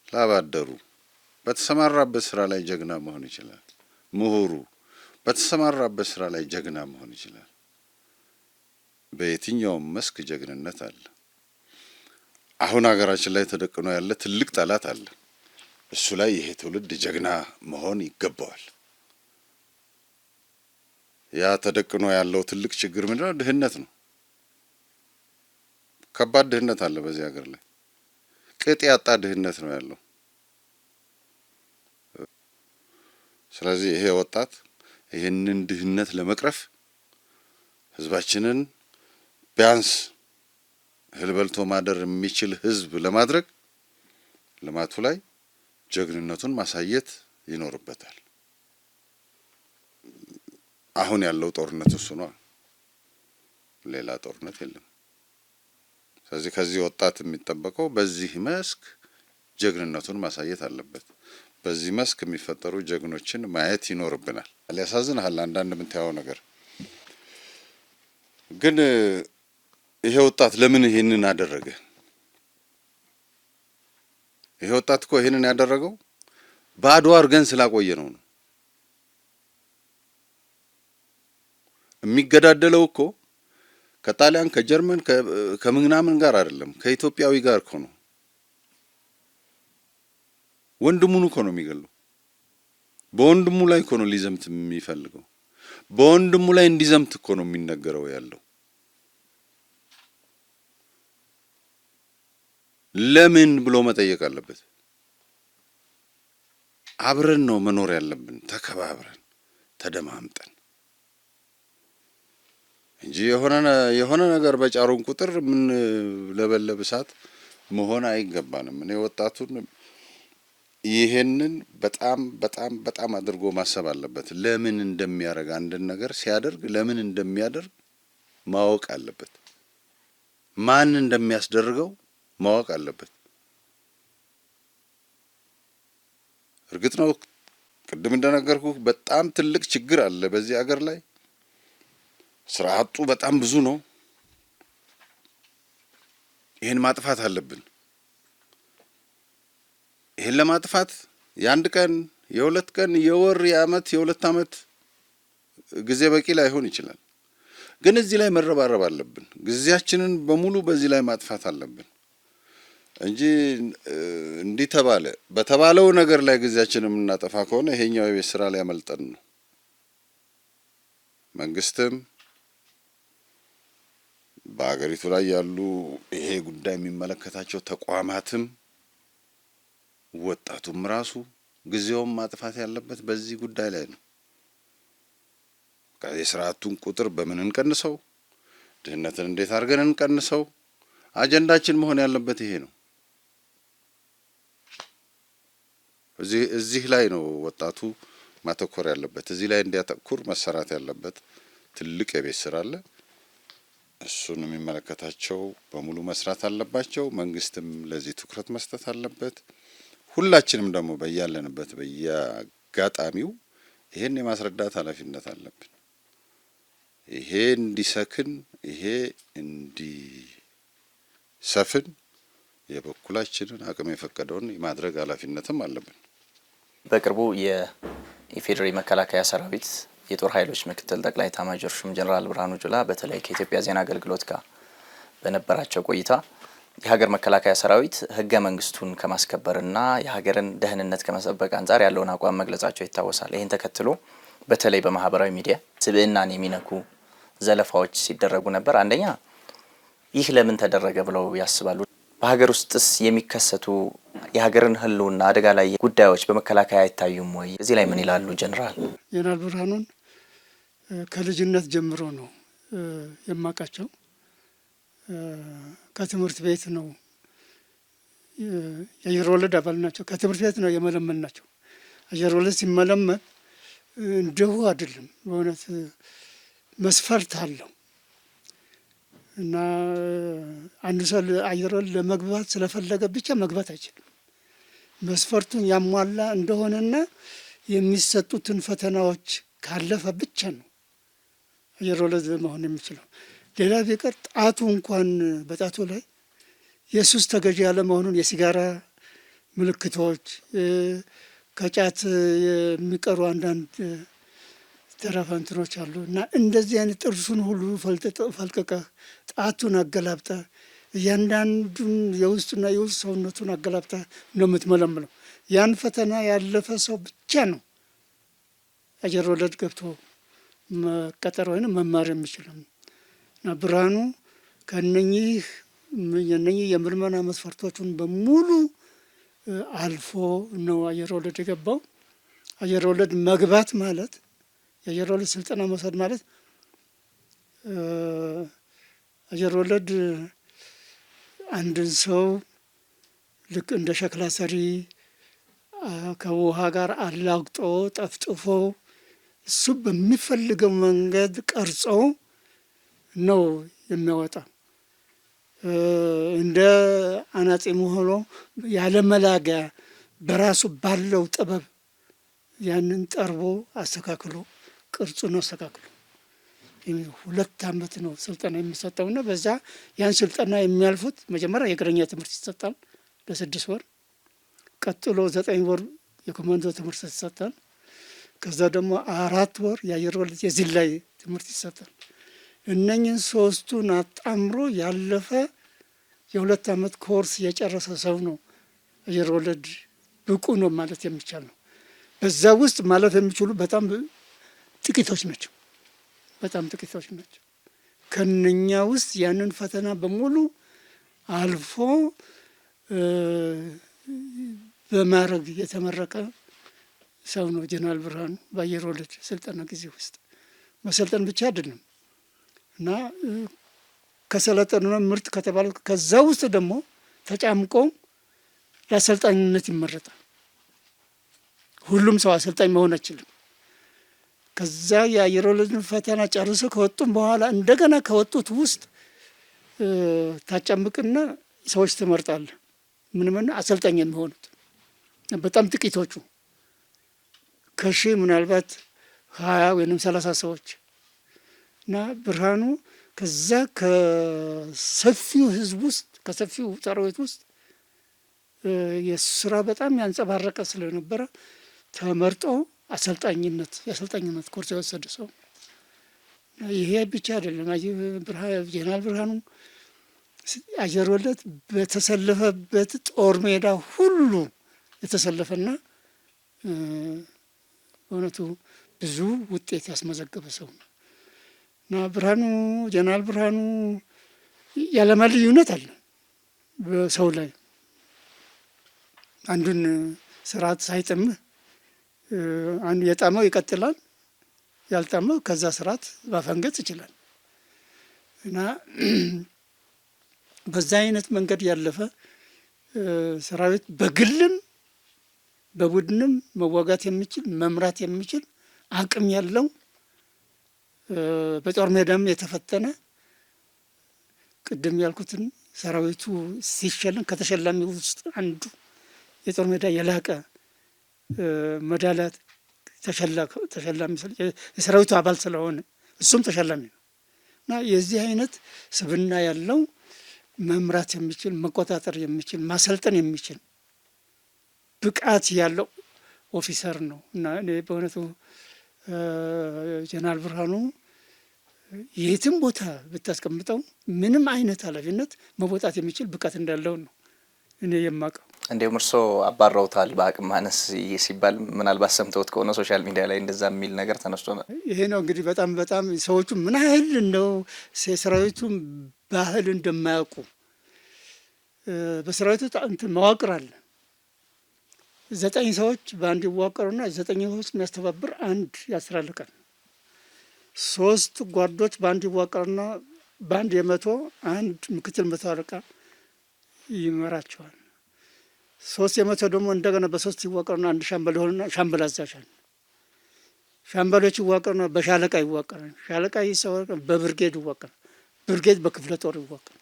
ላብ አደሩ በተሰማራበት ስራ ላይ ጀግና መሆን ይችላል። ምሁሩ በተሰማራበት ስራ ላይ ጀግና መሆን ይችላል። በየትኛውም መስክ ጀግንነት አለ። አሁን ሀገራችን ላይ ተደቅኖ ያለ ትልቅ ጠላት አለ። እሱ ላይ ይሄ ትውልድ ጀግና መሆን ይገባዋል። ያ ተደቅኖ ያለው ትልቅ ችግር ምንድነው? ድህነት ነው። ከባድ ድህነት አለ በዚህ ሀገር ላይ። ቅጥ ያጣ ድህነት ነው ያለው። ስለዚህ ይሄ ወጣት ይህንን ድህነት ለመቅረፍ ህዝባችንን ቢያንስ እህል በልቶ ማደር የሚችል ህዝብ ለማድረግ ልማቱ ላይ ጀግንነቱን ማሳየት ይኖርበታል። አሁን ያለው ጦርነት እሱ ነው፣ ሌላ ጦርነት የለም። ስለዚህ ከዚህ ወጣት የሚጠበቀው በዚህ መስክ ጀግንነቱን ማሳየት አለበት። በዚህ መስክ የሚፈጠሩ ጀግኖችን ማየት ይኖርብናል። ሊያሳዝንሃል አንዳንድ የምታየው ነገር ግን ይሄ ወጣት ለምን ይሄንን አደረገ? ይሄ ወጣት እኮ ይሄንን ያደረገው ባዶ አድርገን ስላቆየ ነው። የሚገዳደለው እኮ ከጣሊያን ከጀርመን ከምናምን ጋር አይደለም፣ ከኢትዮጵያዊ ጋር እኮ ነው። ወንድሙን እኮ ነው የሚገለው። በወንድሙ ላይ እኮ ነው ሊዘምት የሚፈልገው። በወንድሙ ላይ እንዲዘምት እኮ ነው የሚነገረው ያለው። ለምን ብሎ መጠየቅ አለበት። አብረን ነው መኖር ያለብን፣ ተከባብረን ተደማምጠን እንጂ የሆነ ነገር በጫሩን ቁጥር ምን ለበለብ እሳት መሆን አይገባንም። እኔ ወጣቱን ይሄንን በጣም በጣም በጣም አድርጎ ማሰብ አለበት። ለምን እንደሚያደርግ አንድን ነገር ሲያደርግ ለምን እንደሚያደርግ ማወቅ አለበት። ማን እንደሚያስደርገው ማወቅ አለበት። እርግጥ ነው ቅድም እንደነገርኩ በጣም ትልቅ ችግር አለ በዚህ ሀገር ላይ። ስራ አጡ በጣም ብዙ ነው። ይሄን ማጥፋት አለብን። ይሄን ለማጥፋት የአንድ ቀን፣ የሁለት ቀን፣ የወር፣ የአመት፣ የሁለት አመት ጊዜ በቂ ላይሆን ይችላል። ግን እዚህ ላይ መረባረብ አለብን። ጊዜያችንን በሙሉ በዚህ ላይ ማጥፋት አለብን እንጂ እንዲህ ተባለ በተባለው ነገር ላይ ጊዜያችንን የምናጠፋ ከሆነ ይሄኛው የቤት ስራ ሊያመልጠን ነው። መንግስትም በአገሪቱ ላይ ያሉ ይሄ ጉዳይ የሚመለከታቸው ተቋማትም ወጣቱም ራሱ ጊዜውን ማጥፋት ያለበት በዚህ ጉዳይ ላይ ነው። የስርዓቱን ቁጥር በምን እንቀንሰው፣ ድህነትን እንዴት አድርገን እንቀንሰው፣ አጀንዳችን መሆን ያለበት ይሄ ነው። እዚህ ላይ ነው ወጣቱ ማተኮር ያለበት። እዚህ ላይ እንዲያተኩር መሰራት ያለበት ትልቅ የቤት ስራ አለ። እሱን የሚመለከታቸው በሙሉ መስራት አለባቸው። መንግስትም ለዚህ ትኩረት መስጠት አለበት። ሁላችንም ደግሞ በያለንበት በየአጋጣሚው ይሄን የማስረዳት ኃላፊነት አለብን። ይሄ እንዲሰክን፣ ይሄ እንዲሰፍን የበኩላችንን አቅም የፈቀደውን የማድረግ ኃላፊነትም አለብን። በቅርቡ የኢፌዴሪ መከላከያ ሰራዊት የጦር ኃይሎች ምክትል ጠቅላይ ኤታማዦር ሹም ጀነራል ብርሃኑ ጁላ በተለይ ከኢትዮጵያ ዜና አገልግሎት ጋር በነበራቸው ቆይታ የሀገር መከላከያ ሰራዊት ህገ መንግስቱን ከማስከበርና የሀገርን ደህንነት ከመጠበቅ አንጻር ያለውን አቋም መግለጻቸው ይታወሳል። ይህን ተከትሎ በተለይ በማህበራዊ ሚዲያ ስብዕናን የሚነኩ ዘለፋዎች ሲደረጉ ነበር። አንደኛ ይህ ለምን ተደረገ ብለው ያስባሉ? በሀገር ውስጥስ የሚከሰቱ የሀገርን ህልውና አደጋ ላይ ጉዳዮች በመከላከያ አይታዩም ወይ? እዚህ ላይ ምን ይላሉ ጀነራል? ጀነራል ብርሃኑን ከልጅነት ጀምሮ ነው የማውቃቸው። ከትምህርት ቤት ነው የአየር ወለድ አባል ናቸው። ከትምህርት ቤት ነው የመለመን ናቸው። አየር ወለድ ሲመለመን እንዲሁ አይደለም፣ በእውነት መስፈርት አለው እና አንድ ሰው አየር ወለድ ለመግባት ስለፈለገ ብቻ መግባት አይችልም። መስፈርቱን ያሟላ እንደሆነና የሚሰጡትን ፈተናዎች ካለፈ ብቻ ነው አየር ወለድ መሆን የሚችለው። ሌላ ቢቀር ጣቱ እንኳን በጣቱ ላይ የሱስ ተገዢ ያለ መሆኑን የሲጋራ ምልክቶች፣ ከጫት የሚቀሩ አንዳንድ ተረፈ እንትኖች አሉ እና እንደዚህ አይነት ጥርሱን ሁሉ ፈልቅቀህ ጣቱን አገላብጠህ እያንዳንዱን የውስጡና የውስጥ ሰውነቱን አገላብጠህ ነው የምትመለምለው። ያን ፈተና ያለፈ ሰው ብቻ ነው አየር ወለድ ገብቶ መቀጠር ወይም መማር የሚችለው። እና ብርሃኑ ከነኚህ የምርመራ መስፈርቶቹን በሙሉ አልፎ ነው አየር ወለድ የገባው። አየር ወለድ መግባት ማለት የአየር ወለድ ስልጠና መውሰድ ማለት አየር ወለድ አንድን ሰው ልክ እንደ ሸክላ ሰሪ ከውሃ ጋር አላግጦ ጠፍጥፎ እሱ በሚፈልገው መንገድ ቀርጾ ነው የሚያወጣ። እንደ አናጺ ሆኖ ያለ መላጊያ በራሱ ባለው ጥበብ ያንን ጠርቦ አስተካክሎ ቅርጹን አስተካክሎ 2 ዓመት ነው ስልጠና የሚሰጠውና በዛ ያን ስልጠና የሚያልፉት መጀመሪያ የእግረኛ ትምህርት ይሰጣል ለ6 ወር። ቀጥሎ 9 ወር የኮማንዶ ትምህርት ይሰጣል። ከዛ ደግሞ 4 ወር የአየር ወለድ የዝላይ ትምህርት ይሰጣል። እነኝህን 3ቱን አጣምሮ ያለፈ የ2 ዓመት ኮርስ የጨረሰ ሰው ነው አየር ወለድ ብቁ ነው ማለት የሚቻል ነው። በዛ ውስጥ ማለፍ የሚችሉ በጣም ጥቂቶች ናቸው። ከነኛ ውስጥ ያንን ፈተና በሙሉ አልፎ በማዕረግ የተመረቀ ሰው ነው ጀነራል ብርሃኑ። በአየር ወለድ ስልጠና ጊዜ ውስጥ መሰልጠን ብቻ አይደለም እና ከሰለጠኑና ምርጥ ከተባለ ከዛ ውስጥ ደግሞ ተጫምቆ ለአሰልጣኝነት ይመረጣል። ሁሉም ሰው አሰልጣኝ መሆን አይችልም። ከዛ የአየር ወለድን ፈተና ጨርሶ ከወጡም በኋላ እንደገና ከወጡት ውስጥ ታጨምቅና ሰዎች ትመርጣለህ። ምን አሰልጣኝ የሚሆኑት በጣም ጥቂቶቹ ከሺህ ምናልባት 20 ወይም 30 ሰዎች እና ብርሃኑ ከዛ ከሰፊው ህዝብ ውስጥ ከሰፊው ሰራዊት ውስጥ የስራ በጣም ያንጸባረቀ ስለነበረ ተመርጦ የአሰልጣኝነት ኮርስ የወሰደ ሰው። ይሄ ብቻ አይደለም። ጀነራል ብርሃኑ አየር ወለድ በተሰለፈበት ጦር ሜዳ ሁሉ የተሰለፈና በእውነቱ ብዙ ውጤት ያስመዘገበ ሰው ነው እና ጀነራል ብርሃኑ ያለማ ልዩነት አለ በሰው ላይ። አንዱን ስርዓት ሳይጥምህ አንዱ የጣመው ይቀጥላል፣ ያልጣመው ከዛ ስርዓት ማፈንገጥ ይችላል እና በዛ አይነት መንገድ ያለፈ ሰራዊት በግልም በቡድንም መዋጋት የሚችል መምራት የሚችል አቅም ያለው በጦር ሜዳም የተፈተነ ቅድም ያልኩትን ሰራዊቱ ሲሸለም ከተሸላሚ ውስጥ አንዱ የጦር ሜዳ የላቀ ሜዳሊያ ተሸላሚ የሰራዊቱ አባል ስለሆነ እሱም ተሸላሚ ነው እና የዚህ አይነት ስብዕና ያለው መምራት የሚችል መቆጣጠር የሚችል ማሰልጠን የሚችል ብቃት ያለው ኦፊሰር ነው እና እኔ በእውነቱ ጀነራል ብርሃኑ የትም ቦታ ብታስቀምጠው ምንም አይነት ኃላፊነት መወጣት የሚችል ብቃት እንዳለው ነው እኔ የማውቀው። እንዲሁም እርስዎ አባረውታል በአቅም ማነስ ሲባል ምናልባት ሰምተውት ከሆነ ሶሻል ሚዲያ ላይ እንደዛ የሚል ነገር ተነስቶ ነው። ይሄ ነው እንግዲህ በጣም ሰዎቹ ምን ያህል እንደው የሰራዊቱን ባህል እንደማያውቁ። በሰራዊቱ እንትን መዋቅር አለ። 9 ሰዎች በአንድ ይዋቀሩና 9 ሰዎች የሚያስተባብር አንድ የአስር አለቃ፣ 3 ጓዶች በአንድ ይዋቀሩና በአንድ የመቶ አንድ ምክትል መቶ አለቃ ይመራቸዋል። 3 የመቶ ደግሞ እንደገና በ3 ይዋቀሩና አንድ ሻምበል ሆነና ሻምበል አዛዣል። ሻምበሎች ይዋቀሩና በሻለቃ ይዋቀራል። ሻለቃ ይሰዋል በብርጌድ ይዋቀራል። ብርጌድ በክፍለ ጦር ይዋቀራል።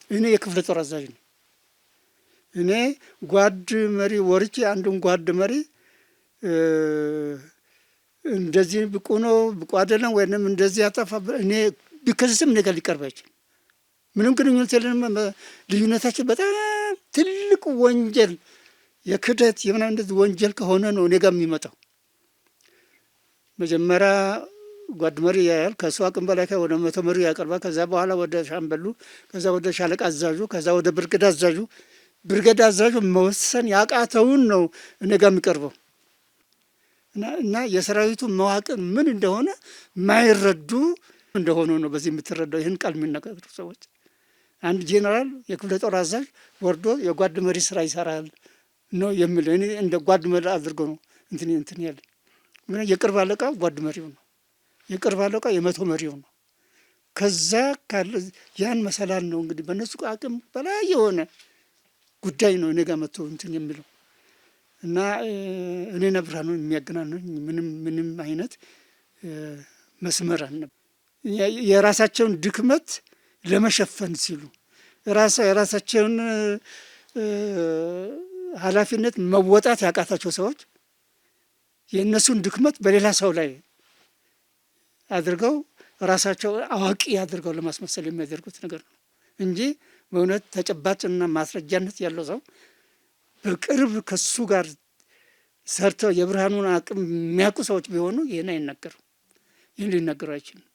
እኔ የክፍለ ጦር አዛዥ ነኝ። እኔ ጓድ መሪ ወርቼ አንዱን ጓድ መሪ እንደዚህ ብቁ ነው ብቁ አይደለም ወይንም እንደዚህ ያጠፋ እኔ ቢከሰስም እኔ ጋር ሊቀርብ አይችልም። ምንም ግንኙነት የለንም። ልዩነታችን በጣም ትልቅ ወንጀል የክደት የምናምን እንደዚህ ወንጀል ከሆነ ነው እኔ ጋር የሚመጣው። መጀመሪያ ጓድ መሪ ያያል። ከሱ አቅም በላይ ወደ መቶ መሪ ያቀርባል። ከዛ በኋላ ወደ ሻምበሉ፣ ከዛ ወደ ሻለቃ አዛዡ፣ ከዛ ወደ ብርጌድ አዛዡ። ብርጌድ አዛዡ መወሰን ያቃተውን ነው እኔ ጋር የሚቀርበው እና የሰራዊቱ መዋቅር ምን እንደሆነ ማይረዱ እንደሆነ ነው በዚህ የምትረዳው። ይህን ቃል የሚነጋገሩ ሰዎች አንድ ጄኔራል የክፍለ ጦር አዛዥ ወርዶ የጓድ መሪ ስራ ይሰራል ነው የሚለው። እኔ እንደ ጓድ መሪ አድርጎ ነው እንትን ያለ። የቅርብ አለቃ ጓድ መሪው ነው። የቅርብ አለቃ የመቶ መሪው ነው። ከዛ ካለ ያን መሰላል ነው እንግዲህ በእነሱ አቅም በላይ የሆነ ጉዳይ ነው እኔ ጋር መጥቶ እንትን የሚለው እና እኔና ብርሃኑን የሚያገናኘኝ ምንም አይነት መስመር አልነበረም። የራሳቸውን ድክመት ለመሸፈን ሲሉ የራሳቸውን ኃላፊነት መወጣት ያቃታቸው ሰዎች የእነሱን ድክመት በሌላ ሰው ላይ አድርገው ራሳቸው አዋቂ አድርገው ለማስመሰል የሚያደርጉት ነገር ነው እንጂ በእውነት ተጨባጭና ማስረጃነት ያለው ሰው በቅርብ ከሱ ጋር ሰርተው የብርሃኑን አቅም የሚያውቁ ሰዎች ቢሆኑ ይህን አይናገሩም። ይህን ሊናገሩ አይችልም።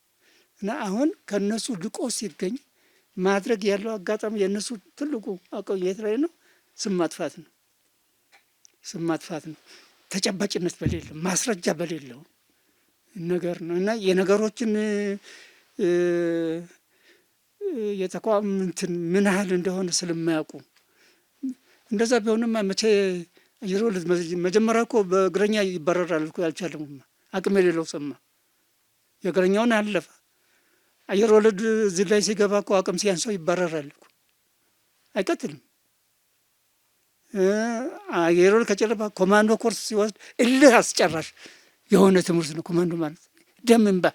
እና አሁን ከእነሱ ልቆ ሲገኝ ማድረግ ያለው አጋጣሚ የእነሱ ትልቁ አቀው የት ላይ ነው? ስም ማጥፋት ነው። ስም ማጥፋት ነው። ተጨባጭነት በሌለው ማስረጃ በሌለው ነገር ነው እና የነገሮችን የተቋም እንትን ምን ያህል እንደሆነ ስለማያውቁ እንደዛ ቢሆንማ መቼ አየር ወለድ መጀመሪያ እኮ በእግረኛ ይባረራል እኮ ያልቻለም አቅም የሌለው ሰማ የእግረኛውን አለፈ። አየር ወለድ እዚህ ላይ ሲገባ እኮ አቅም ሲያንሰው ይባረራል እኮ አይቀጥልም። አየር ወለድ ከጨረሰ ኮማንዶ ኮርስ ሲወስድ እልህ አስጨራሽ የሆነ ትምህርት ነው። ኮማንዶ ማለት ደም እንባ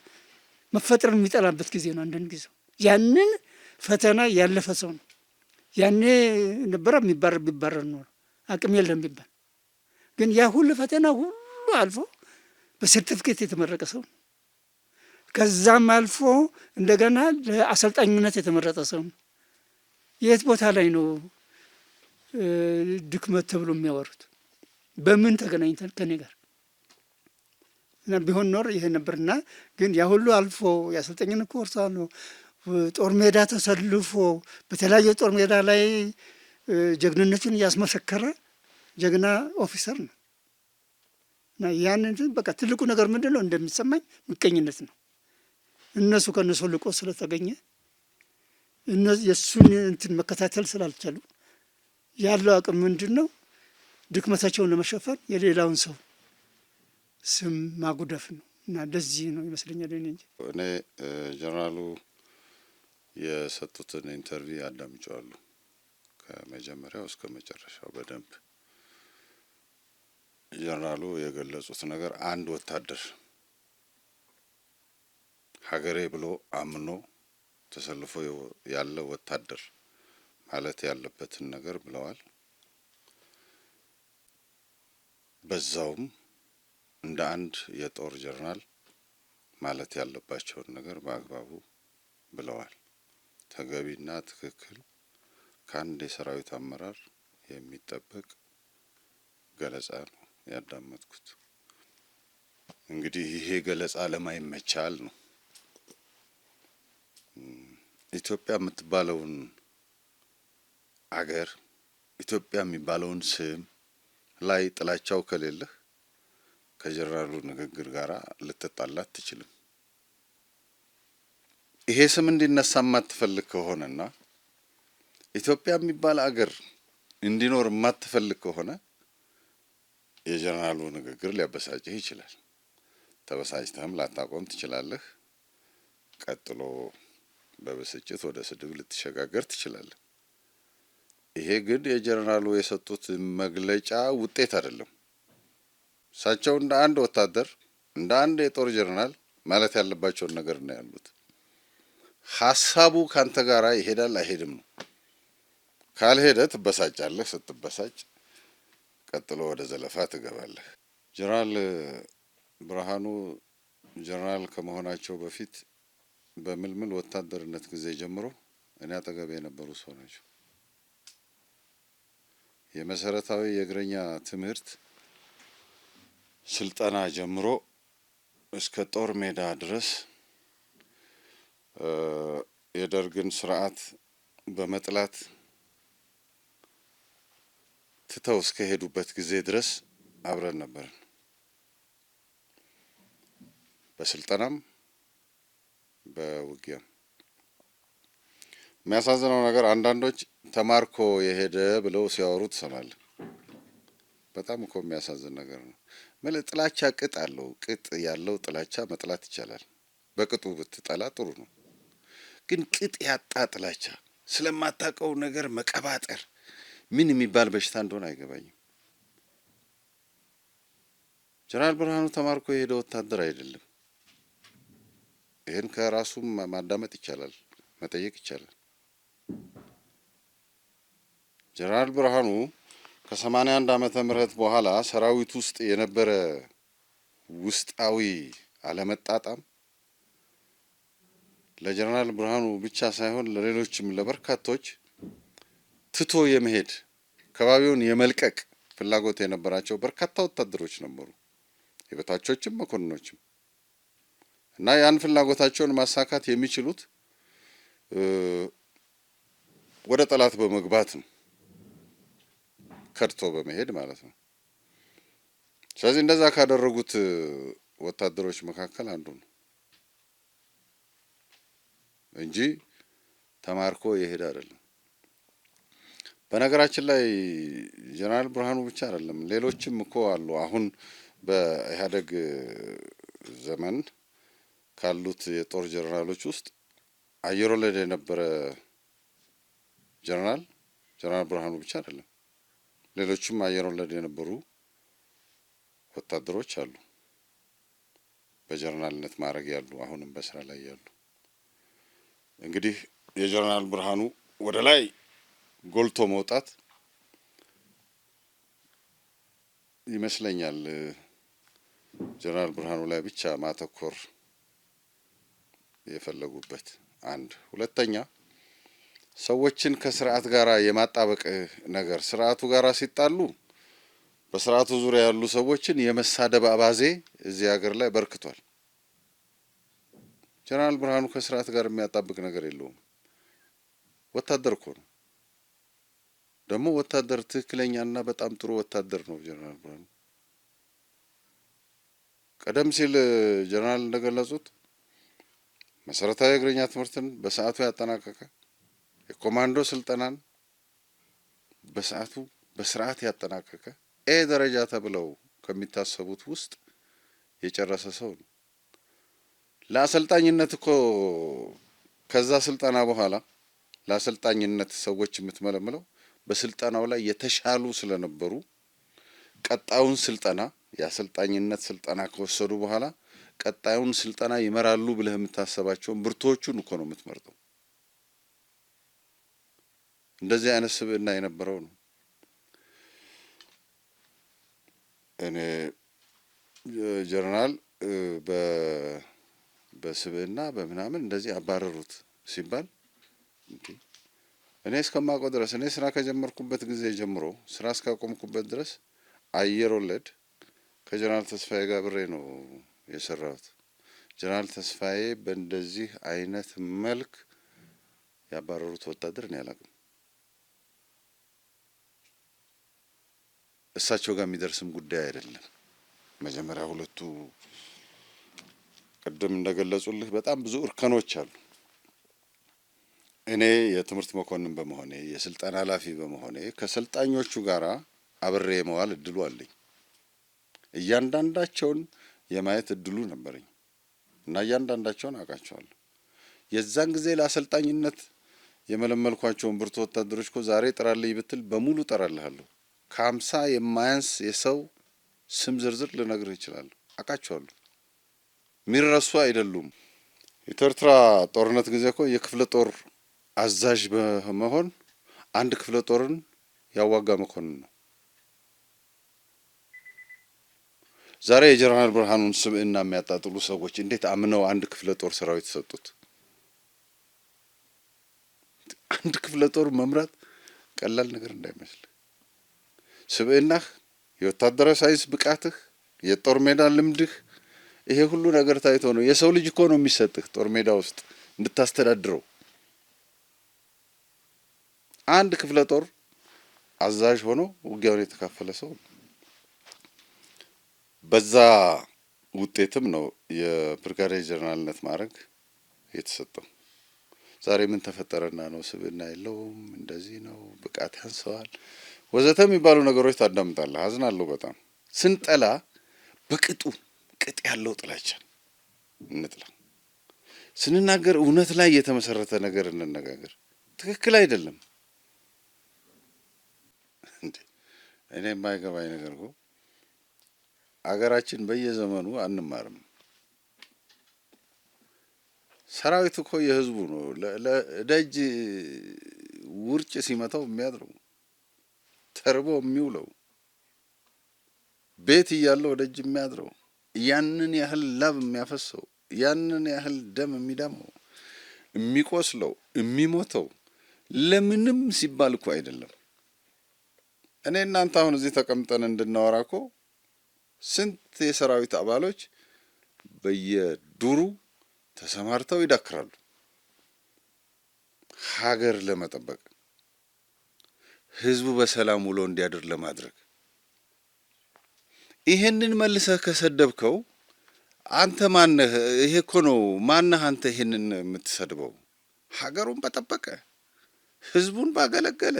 መፈጠር የሚጠላበት ጊዜ ነው። አንዳንድ ጊዜ ያንን ፈተና ያለፈ ሰው ነው። ያኔ ነበረ ቢባረር ነው አቅም የለም ቢባል፣ ግን ያ ሁሉ ፈተና ሁሉ አልፎ በሰርቲፊኬት የተመረቀ ሰው ነው። ከዛም አልፎ እንደገና ለአሰልጣኝነት የተመረጠ ሰው ነው። የት ቦታ ላይ ነው ድክመት ተብሎ የሚያወሩት? በምን ተገናኝተን ከኔ ጋር እና ቢሆን ኖር ይሄ ነበርና፣ ግን ያ ሁሉ አልፎ የአሰልጣኝነት ኮርስ ነው። ጦር ሜዳ ተሰልፎ በተለያየ ጦር ሜዳ ላይ ጀግንነቱን እያስመሰከረ ጀግና ኦፊሰር ነው። እና ያንን በቃ ትልቁ ነገር ምንድን ነው እንደሚሰማኝ ምቀኝነት ነው። እነሱ ከነሱ ልቆ ስለተገኘ የእሱን እንትን መከታተል ስላልቻሉ ያለው አቅም ምንድን ነው ድክመታቸውን ለመሸፈን የሌላውን ሰው ስም ማጉደፍ ነው። እና እንደዚህ ነው ይመስለኛል። እኔ ጀነራሉ የሰጡትን ኢንተርቪው አዳምጫለሁ ከመጀመሪያው እስከ መጨረሻው በደንብ። ጀነራሉ የገለጹት ነገር አንድ ወታደር ሀገሬ ብሎ አምኖ ተሰልፎ ያለ ወታደር ማለት ያለበትን ነገር ብለዋል። በዛውም እንደ አንድ የጦር ጀነራል ማለት ያለባቸውን ነገር በአግባቡ ብለዋል። ተገቢና ትክክል ከአንድ የሰራዊት አመራር የሚጠበቅ ገለጻ ነው ያዳመጥኩት። እንግዲህ ይሄ ገለጻ ለማይመቻል ነው ኢትዮጵያ የምትባለውን አገር ኢትዮጵያ የሚባለውን ስም ላይ ጥላቻው ከሌለህ ከጀነራሉ ንግግር ጋር ልትጣላ አትችልም። ይሄ ስም እንዲነሳ የማትፈልግ ከሆነና ኢትዮጵያ የሚባል አገር እንዲኖር የማትፈልግ ከሆነ የጀነራሉ ንግግር ሊያበሳጭህ ይችላል። ተበሳጭተህም ላታቆም ትችላለህ። ቀጥሎ በብስጭት ወደ ስድብ ልትሸጋገር ትችላለህ። ይሄ ግን የጀነራሉ የሰጡት መግለጫ ውጤት አይደለም። እሳቸው እንደ አንድ ወታደር እንደ አንድ የጦር ጀነራል ማለት ያለባቸውን ነገር ነው ያሉት። ሀሳቡ ካንተ ጋራ ይሄዳል አይሄድም ነው። ካልሄደ ትበሳጫለህ። ስትበሳጭ ቀጥሎ ወደ ዘለፋ ትገባለህ። ጀነራል ብርሃኑ ጀነራል ከመሆናቸው በፊት በምልምል ወታደርነት ጊዜ ጀምሮ እኔ አጠገብ የነበሩ ሰው ናቸው። የመሰረታዊ የእግረኛ ትምህርት ስልጠና ጀምሮ እስከ ጦር ሜዳ ድረስ የደርግን ስርዓት በመጥላት ትተው እስከ ሄዱበት ጊዜ ድረስ አብረን ነበርን። በስልጠናም በውጊያም። የሚያሳዝነው ነገር አንዳንዶች ተማርኮ የሄደ ብለው ሲያወሩ ትሰማለህ። በጣም እኮ የሚያሳዝን ነገር ነው። ጥላቻ ቅጥ አለው። ቅጥ ያለው ጥላቻ መጥላት ይቻላል። በቅጡ ብትጠላ ጥሩ ነው። ግን ቅጥ ያጣ ጥላቻ፣ ስለማታውቀው ነገር መቀባጠር ምን የሚባል በሽታ እንደሆነ አይገባኝም። ጀነራል ብርሃኑ ተማርኮ የሄደ ወታደር አይደለም። ይህን ከራሱም ማዳመጥ ይቻላል፣ መጠየቅ ይቻላል። ጀነራል ብርሃኑ ከ81 ዓመተ ምህረት በኋላ ሰራዊት ውስጥ የነበረ ውስጣዊ አለመጣጣም ለጀነራል ብርሃኑ ብቻ ሳይሆን ለሌሎችም ለበርካቶች ትቶ የመሄድ ከባቢውን የመልቀቅ ፍላጎት የነበራቸው በርካታ ወታደሮች ነበሩ፣ የበታቾችም መኮንኖችም። እና ያን ፍላጎታቸውን ማሳካት የሚችሉት ወደ ጠላት በመግባት ነው፣ ከድቶ በመሄድ ማለት ነው። ስለዚህ እንደዛ ካደረጉት ወታደሮች መካከል አንዱ ነው እንጂ ተማርኮ የሄደ አይደለም። በነገራችን ላይ ጀነራል ብርሃኑ ብቻ አይደለም፣ ሌሎችም እኮ አሉ። አሁን በኢህአደግ ዘመን ካሉት የጦር ጀነራሎች ውስጥ አየር ወለድ የነበረ ጀነራል ብርሃኑ ብቻ አይደለም፣ ሌሎችም አየር ወለድ የነበሩ ወታደሮች አሉ፣ በጀነራልነት ማዕረግ ያሉ አሁንም በስራ ላይ ያሉ። እንግዲህ የጀነራል ብርሃኑ ወደ ላይ ጎልቶ መውጣት ይመስለኛል ጀነራል ብርሃኑ ላይ ብቻ ማተኮር የፈለጉበት አንድ። ሁለተኛ ሰዎችን ከስርዓት ጋራ የማጣበቅ ነገር፣ ስርዓቱ ጋራ ሲጣሉ በስርዓቱ ዙሪያ ያሉ ሰዎችን የመሳደብ አባዜ እዚህ ሀገር ላይ በርክቷል። ጀነራል ብርሃኑ ከስርዓት ጋር የሚያጣብቅ ነገር የለውም። ወታደር እኮ ነው። ደግሞ ወታደር ትክክለኛና በጣም ጥሩ ወታደር ነው ጀነራል ብርሃኑ። ቀደም ሲል ጀነራል እንደገለጹት መሰረታዊ እግረኛ ትምህርትን በሰዓቱ ያጠናቀቀ፣ የኮማንዶ ስልጠናን በሰዓቱ በስርዓት ያጠናቀቀ ኤ ደረጃ ተብለው ከሚታሰቡት ውስጥ የጨረሰ ሰው ነው። ለአሰልጣኝነት እኮ ከዛ ስልጠና በኋላ ለአሰልጣኝነት ሰዎች የምትመለምለው በስልጠናው ላይ የተሻሉ ስለነበሩ ቀጣዩን ስልጠና የአሰልጣኝነት ስልጠና ከወሰዱ በኋላ ቀጣዩን ስልጠና ይመራሉ ብለህ የምታሰባቸውን ብርቶቹን እኮ ነው የምትመርጠው። እንደዚህ አይነት ስብዕና የነበረው ነው። እኔ ጀነራል በስብዕና በምናምን እንደዚህ አባረሩት ሲባል እኔ እስከማውቀው ድረስ እኔ ስራ ከጀመርኩበት ጊዜ ጀምሮ ስራ እስካቆምኩበት ድረስ አየር ወለድ ከጀነራል ተስፋዬ ጋር ብሬ ነው የሰራሁት። ጀነራል ተስፋዬ በእንደዚህ አይነት መልክ ያባረሩት ወታደር እኔ አላውቅም። እሳቸው ጋር የሚደርስም ጉዳይ አይደለም። መጀመሪያ ሁለቱ ቅድም እንደገለጹልህ በጣም ብዙ እርከኖች አሉ። እኔ የትምህርት መኮንን በመሆኔ የስልጠና ኃላፊ በመሆኔ ከሰልጣኞቹ ጋራ አብሬ የመዋል እድሉ አለኝ። እያንዳንዳቸውን የማየት እድሉ ነበረኝ እና እያንዳንዳቸውን አውቃቸዋለሁ። የዛን ጊዜ ለአሰልጣኝነት የመለመልኳቸውን ብርቱ ወታደሮች እኮ ዛሬ ጥራልኝ ብትል በሙሉ ጠራልሃለሁ። ከ50 የማያንስ የሰው ስም ዝርዝር ልነግርህ እችላለሁ። አውቃቸዋለሁ። የሚረሱ አይደሉም። የኤርትራ ጦርነት ጊዜ እኮ የክፍለ ጦር አዛዥ በመሆን አንድ ክፍለ ጦርን ያዋጋ መኮንን ነው። ዛሬ የጀነራል ብርሃኑን ስብዕና የሚያጣጥሉ ሰዎች እንዴት አምነው አንድ ክፍለ ጦር ሰራዊት ሰጡት? አንድ ክፍለ ጦር መምራት ቀላል ነገር እንዳይመስል። ስብዕናህ፣ የወታደራዊ ሳይንስ ብቃትህ፣ የጦር ሜዳ ልምድህ፣ ይሄ ሁሉ ነገር ታይቶ ነው። የሰው ልጅ እኮ ነው የሚሰጥህ ጦር ሜዳ ውስጥ እንድታስተዳድረው። አንድ ክፍለ ጦር አዛዥ ሆኖ ውጊያውን የተካፈለ ሰው ነው። በዛ ውጤትም ነው የብርጋዴር ጀነራልነት ማዕረግ የተሰጠው። ዛሬ ምን ተፈጠረና ነው ስብዕና የለውም፣ እንደዚህ ነው፣ ብቃት ያንሰዋል ወዘተ የሚባሉ ነገሮች ታዳምጣለህ። አዝናለሁ በጣም። ስንጠላ በቅጡ ቅጥ ያለው ጥላቻን እንጥላ። ስንናገር እውነት ላይ የተመሰረተ ነገር እንነጋገር። ትክክል አይደለም። እኔ የማይገባኝ ነገር እኮ አገራችን በየዘመኑ አንማርም። ሰራዊት እኮ የህዝቡ ነው። ለደጅ ውርጭ ሲመታው የሚያድረው፣ ተርቦ የሚውለው፣ ቤት እያለው ደጅ የሚያድረው፣ ያንን ያህል ላብ የሚያፈሰው፣ ያንን ያህል ደም የሚደማው፣ የሚቆስለው፣ የሚሞተው ለምንም ሲባል እኮ አይደለም። እኔ እናንተ አሁን እዚህ ተቀምጠን እንድናወራ እኮ ስንት የሰራዊት አባሎች በየዱሩ ተሰማርተው ይዳክራሉ ሀገር ለመጠበቅ፣ ህዝቡ በሰላም ውሎ እንዲያድር ለማድረግ። ይሄንን መልሰህ ከሰደብከው አንተ ማነህ? ይሄ እኮ ነው ማነህ አንተ ይሄንን የምትሰድበው? ሀገሩን በጠበቀ ህዝቡን ባገለገለ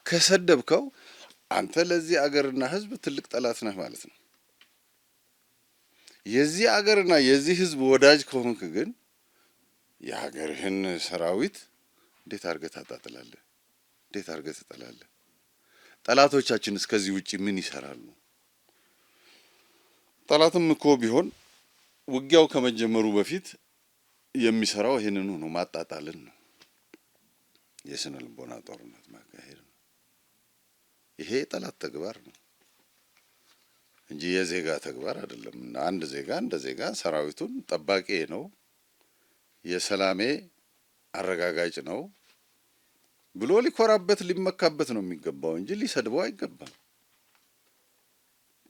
ከሰደብከው አንተ ለዚህ አገርና ህዝብ ትልቅ ጠላት ነህ ማለት ነው። የዚህ አገርና የዚህ ህዝብ ወዳጅ ከሆንክ ግን የሀገርህን ሰራዊት እንዴት አድርገህ ታጣጥላለህ? እንዴት አድርገህ ትጠላለህ? ጠላቶቻችን እስከዚህ ውጪ ምን ይሰራሉ? ጠላትም እኮ ቢሆን ውጊያው ከመጀመሩ በፊት የሚሰራው ይሄንን ነው፣ ማጣጣልን ነው፣ የስነ ልቦና ጦርነት ማካሄድ ነው። ይሄ ጠላት ተግባር ነው እንጂ የዜጋ ተግባር አይደለም። አንድ ዜጋ እንደ ዜጋ ሰራዊቱን ጠባቂ ነው፣ የሰላሜ አረጋጋጭ ነው ብሎ ሊኮራበት ሊመካበት ነው የሚገባው እንጂ ሊሰድበው አይገባም።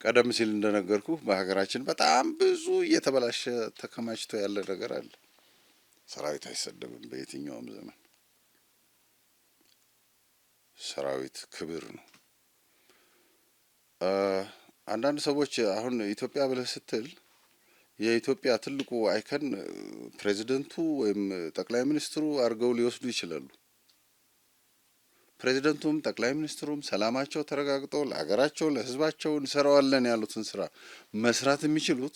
ቀደም ሲል እንደነገርኩ በሀገራችን በጣም ብዙ እየተበላሸ ተከማችቶ ያለ ነገር አለ። ሰራዊት አይሰደብም በየትኛውም ዘመን። ሰራዊት ክብር ነው። አንዳንድ ሰዎች አሁን ኢትዮጵያ ብለህ ስትል የኢትዮጵያ ትልቁ አይከን ፕሬዚደንቱ ወይም ጠቅላይ ሚኒስትሩ አድርገው ሊወስዱ ይችላሉ። ፕሬዚደንቱም ጠቅላይ ሚኒስትሩም ሰላማቸው ተረጋግጦ ለሀገራቸው ለሕዝባቸው እንሰራዋለን ያሉትን ስራ መስራት የሚችሉት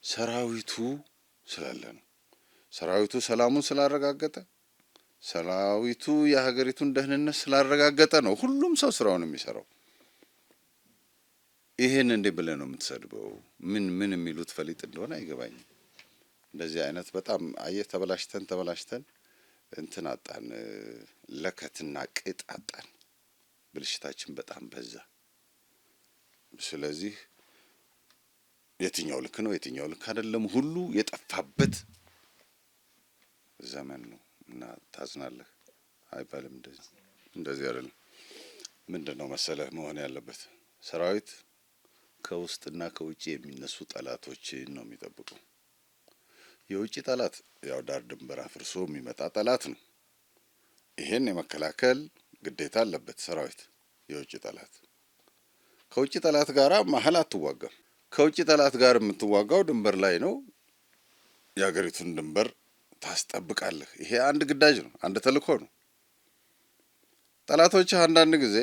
ሰራዊቱ ስላለ ነው። ሰራዊቱ ሰላሙን ስላረጋገጠ፣ ሰራዊቱ የሀገሪቱን ደህንነት ስላረጋገጠ ነው ሁሉም ሰው ስራውን የሚሰራው። ይሄን እንዴ ብለህ ነው የምትሰድበው? ምን የሚሉት ፈሊጥ እንደሆነ አይገባኝም። እንደዚህ አይነት በጣም ተበላሽተን እንትን አጣን፣ ለከትና ቅጥ አጣን። ብልሽታችን በጣም በዛ። ስለዚህ የትኛው ልክ ነው የትኛው ልክ አይደለም ሁሉ የጠፋበት ዘመን ነው እና ታዝናለህ አይባልም። እንደዚህ አይደለም። ምንድነው መሰለህ መሆን ያለበት? ሰራዊት ከውስጥና ከውጪ የሚነሱ ጠላቶችን ነው የሚጠብቀው። የውጪ ጠላት ያው ዳር ድንበር አፍርሶ የሚመጣ ጠላት ነው። ይሄን የመከላከል ግዴታ አለበት ሰራዊት። የውጪ ጠላት ከውጪ ጠላት ጋር መሀል አትዋጋም። ከውጪ ጠላት ጋር የምትዋጋው ድንበር ላይ ነው። የሀገሪቱን ድንበር ታስጠብቃለህ። ይሄ አንድ ግዳጅ ነው፣ አንድ ተልእኮ ነው። ጠላቶች አንዳንድ ጊዜ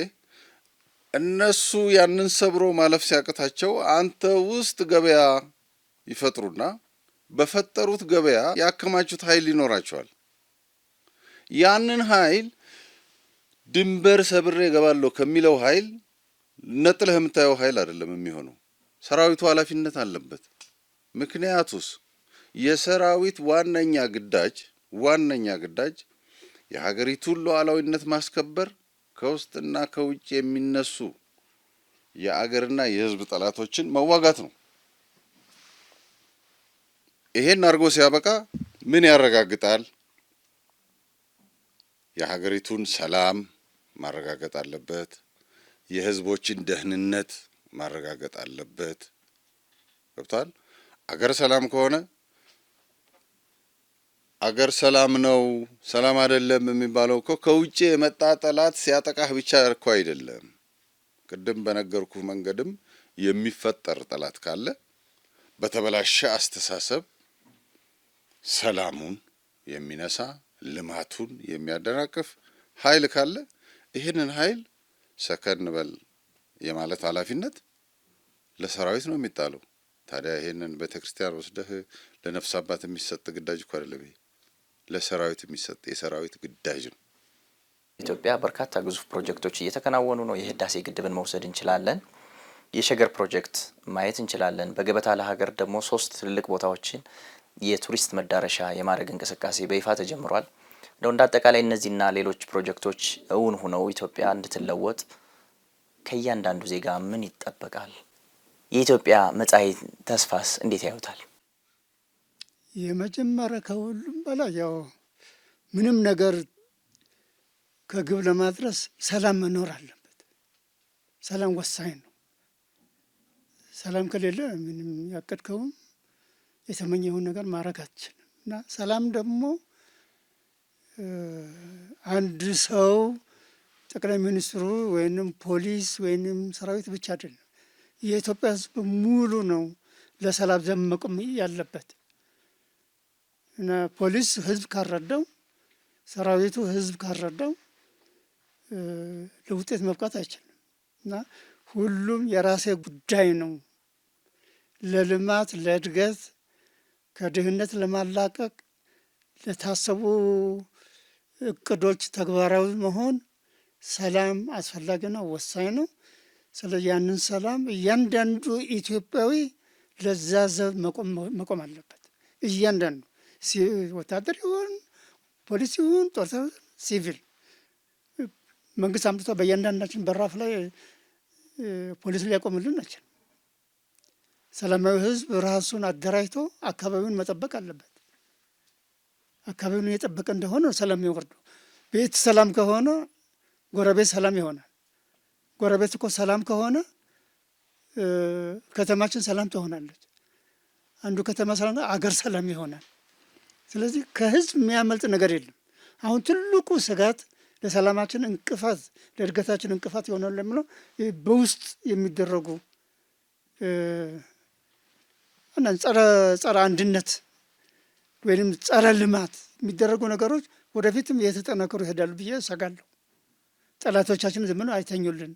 እነሱ ያንን ሰብሮ ማለፍ ሲያቅታቸው አንተ ውስጥ ገበያ ይፈጥሩና በፈጠሩት ገበያ ያከማቹት ኃይል ይኖራቸዋል። ያንን ኃይል ድንበር ሰብሬ እገባለሁ ከሚለው ኃይል ነጥለህ የምታየው ኃይል አይደለም የሚሆነው። ሰራዊቱ ኃላፊነት አለበት። ምክንያቱስ የሰራዊት ዋነኛ ግዳጅ የሀገሪቱን ሉዓላዊነት ማስከበር፣ ከውስጥና ከውጭ የሚነሱ የአገርና የሕዝብ ጠላቶችን መዋጋት ነው። ይሄን አድርጎ ሲያበቃ ምን ያረጋግጣል? የሀገሪቱን ሰላም ማረጋገጥ አለበት። የሕዝቦችን ደህንነት ማረጋገጥ አለበት። ገብቷል? አገር ሰላም ከሆነ አገር ሰላም ነው፣ ሰላም አይደለም የሚባለው እኮ ከውጭ የመጣ ጠላት ሲያጠቃህ ብቻ እኮ አይደለም። ቅድም በነገርኩህ መንገድም የሚፈጠር ጠላት ካለ በተበላሸ አስተሳሰብ ሰላሙን የሚነሳ ልማቱን የሚያደናቅፍ ኃይል ካለ ይህንን ኃይል ሰከን በል የማለት ኃላፊነት ለሰራዊት ነው የሚጣለው። ታዲያ ይሄንን ቤተክርስቲያን ወስደህ ለነፍስ አባት የሚሰጥ ግዳጅ እኮ አይደለም። ይሄ ለሰራዊት የሚሰጥ የሰራዊት ግዳጅ ነው። ኢትዮጵያ በርካታ ግዙፍ ፕሮጀክቶች እየተከናወኑ ነው። የህዳሴ ግድብን መውሰድ እንችላለን። የሸገር ፕሮጀክት ማየት እንችላለን። በገበታ ለሀገር ደግሞ 3 ትልልቅ ቦታዎችን የቱሪስት መዳረሻ የማድረግ እንቅስቃሴ በይፋ ተጀምሯል። እንደ አጠቃላይ እነዚህና ሌሎች ፕሮጀክቶች እውን ሆነው ኢትዮጵያ እንድትለወጥ ከእያንዳንዱ ዜጋ ምን ይጠበቃል? የኢትዮጵያ መጻኢ ተስፋስ እንዴት ያዩታል? የመጀመሪያ ከሁሉም በላይ ያው ምንም ነገር ከግብ ለማድረስ ሰላም መኖር አለበት። ሰላም ወሳኝ ነው። ሰላም ከሌለ ምንም ያቀድከውም የተመኘውን ነገር ማድረግ አትችልም እና ሰላም ደግሞ አንድ ሰው ጠቅላይ ሚኒስትሩ ወይንም ፖሊስ ወይንም ሰራዊት ብቻ አይደለም። የኢትዮጵያ ሕዝብ ሙሉ ነው ለሰላም ዘብ መቆም ያለበት እና ፖሊስ ሕዝብ ካረዳው፣ ሰራዊቱ ሕዝብ ካረዳው ለውጤት መብቃት አይችልም እና ሁሉም የራሴ ጉዳይ ነው ለልማት ለእድገት ከድህነት ለማላቀቅ ለታሰቡ እቅዶች ተግባራዊ መሆን ሰላም አስፈላጊ ነው፣ ወሳኝ ነው። ስለዚህ ያንን ሰላም እያንዳንዱ ኢትዮጵያዊ ለዛ ዘብ መቆም አለበት። እያንዳንዱ ወታደር ይሁን ፖሊስ ይሁን ጦር ሲቪል መንግስት አምጥቶ በእያንዳንዳችን በራፍ ላይ ፖሊስ ሊያቆምልን አይችልም። ሰላማዊ ህዝብ ራሱን አደራጅቶ አካባቢውን መጠበቅ አለበት። አካባቢውን የጠበቀ እንደሆነ ሰላም ይወርደው። ቤት ሰላም ከሆነ ጎረቤት ሰላም ይሆናል። ጎረቤት እኮ ሰላም ከሆነ ከተማችን ሰላም ትሆናለች። አንዱ ከተማ ሰላም አገር ሰላም ይሆናል። ስለዚህ ከህዝብ የሚያመልጥ ነገር የለም። አሁን ትልቁ ስጋት ለሰላማችን እንቅፋት፣ ለእድገታችን እንቅፋት ይሆናል ለምለው በውስጥ የሚደረጉ ጸረ አንድነት ወይም ጸረ ልማት የሚደረጉ ነገሮች ወደፊትም እየተጠናከሩ ይሄዳሉ ብዬ እሰጋለሁ። ጠላቶቻችን ዝም ብለው አይተኙልን።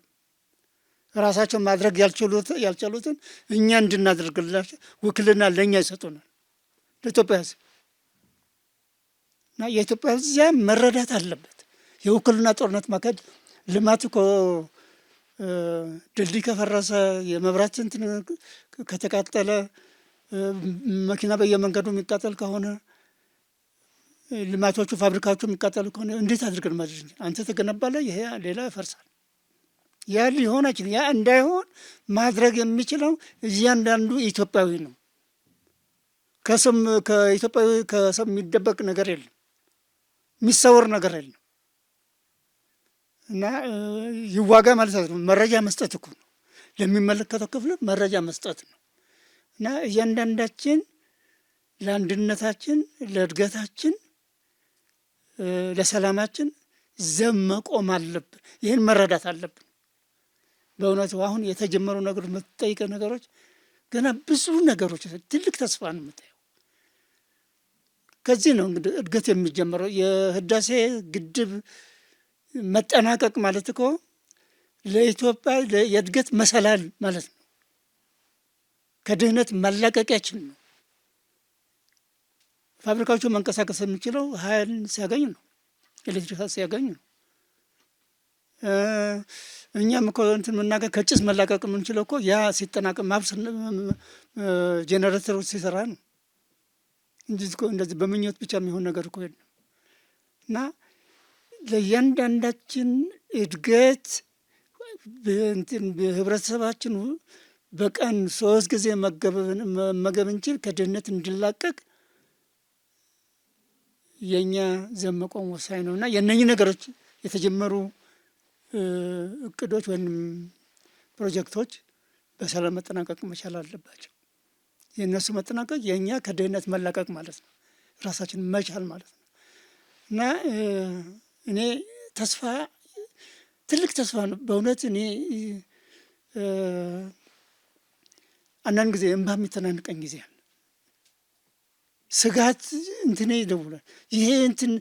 ራሳቸው ማድረግ ያልቻሉትን እኛ እንድናደርግላቸው ውክልና ለእኛ ይሰጡናል፣ ለኢትዮጵያ ህዝብ እና የኢትዮጵያ ህዝብ ያ መረዳት አለበት። የውክልና ጦርነት ማካሄድ ልማት እኮ ድልድይ ከፈረሰ፣ የመብራት እንትን ከተቃጠለ፣ መኪና በየመንገዱ የሚቃጠል ከሆነ፣ ልማቶቹ ፋብሪካዎቹ የሚቃጠሉ ከሆነ እንዴት አድርገን ማድረግ? አንተ ተገነባለህ፣ ይሄ ሌላ ይፈርሳል። ያ ሊሆን አይችልም። ያ እንዳይሆን ማድረግ የሚችለው እያንዳንዱ ኢትዮጵያዊ ነው። ከኢትዮጵያዊ ከሰው የሚደበቅ ነገር የለም፣ የሚሰወር ነገር የለም። እና ይዋጋ ማለት ነው መረጃ መስጠት እኮ ነው። ለሚመለከተው ክፍል መረጃ መስጠት ነው። እና እያንዳንዳችን ለአንድነታችን፣ ለእድገታችን፣ ለሰላማችን ዘብ መቆም አለብን። ይህን መረዳት አለብን። በእውነቱ አሁን የተጀመሩ ነገሮች የምትጠይቀ ነገሮች ገና ብዙ ነገሮች ትልቅ ተስፋ ነው የምታየው። ከዚህ ነው እንግዲህ እድገት የሚጀምረው። የህዳሴ ግድብ መጠናቀቅ ማለት እኮ ለኢትዮጵያ የእድገት መሰላል ማለት ነው። ከድህነት መላቀቂያችን ነው። ፋብሪካዎቹ መንቀሳቀስ የሚችለው ኃይል ሲያገኝ ነው፣ ኤሌክትሪክ ሲያገኝ ነው። እኛም እኮ እንትን መናገር ከጭስ መላቀቅ የምንችለው እኮ ያ ሲጠናቀቅ ማብስ ጄኔሬተሮች ሲሰራ ነው እንጂ እንደዚህ በምኞት ብቻ የሚሆን ነገር እኮ የለም። እና ለእያንዳንዳችን እድገት በህብረተሰባችን በቀን 3 ጊዜ መመገብ እንችል ከድህነት እንዲላቀቅ የኛ ዘብ መቆም ወሳኝ ነው። እና የእነኚህ ነገሮች የተጀመሩ እቅዶች ወይም ፕሮጀክቶች በሰላም መጠናቀቅ መቻል አለባቸው። የእነሱ መጠናቀቅ የእኛ ከድህነት መላቀቅ ማለት ነው፣ ራሳችን መቻል ማለት ነው። እና እኔ ተስፋ ትልቅ ተስፋ ነው በእውነት። እኔ አንዳንድ ጊዜ እንባ የሚተናንቀኝ ጊዜ አለ። ስጋት እንትኔ ይደውላል። ይሄ እንትን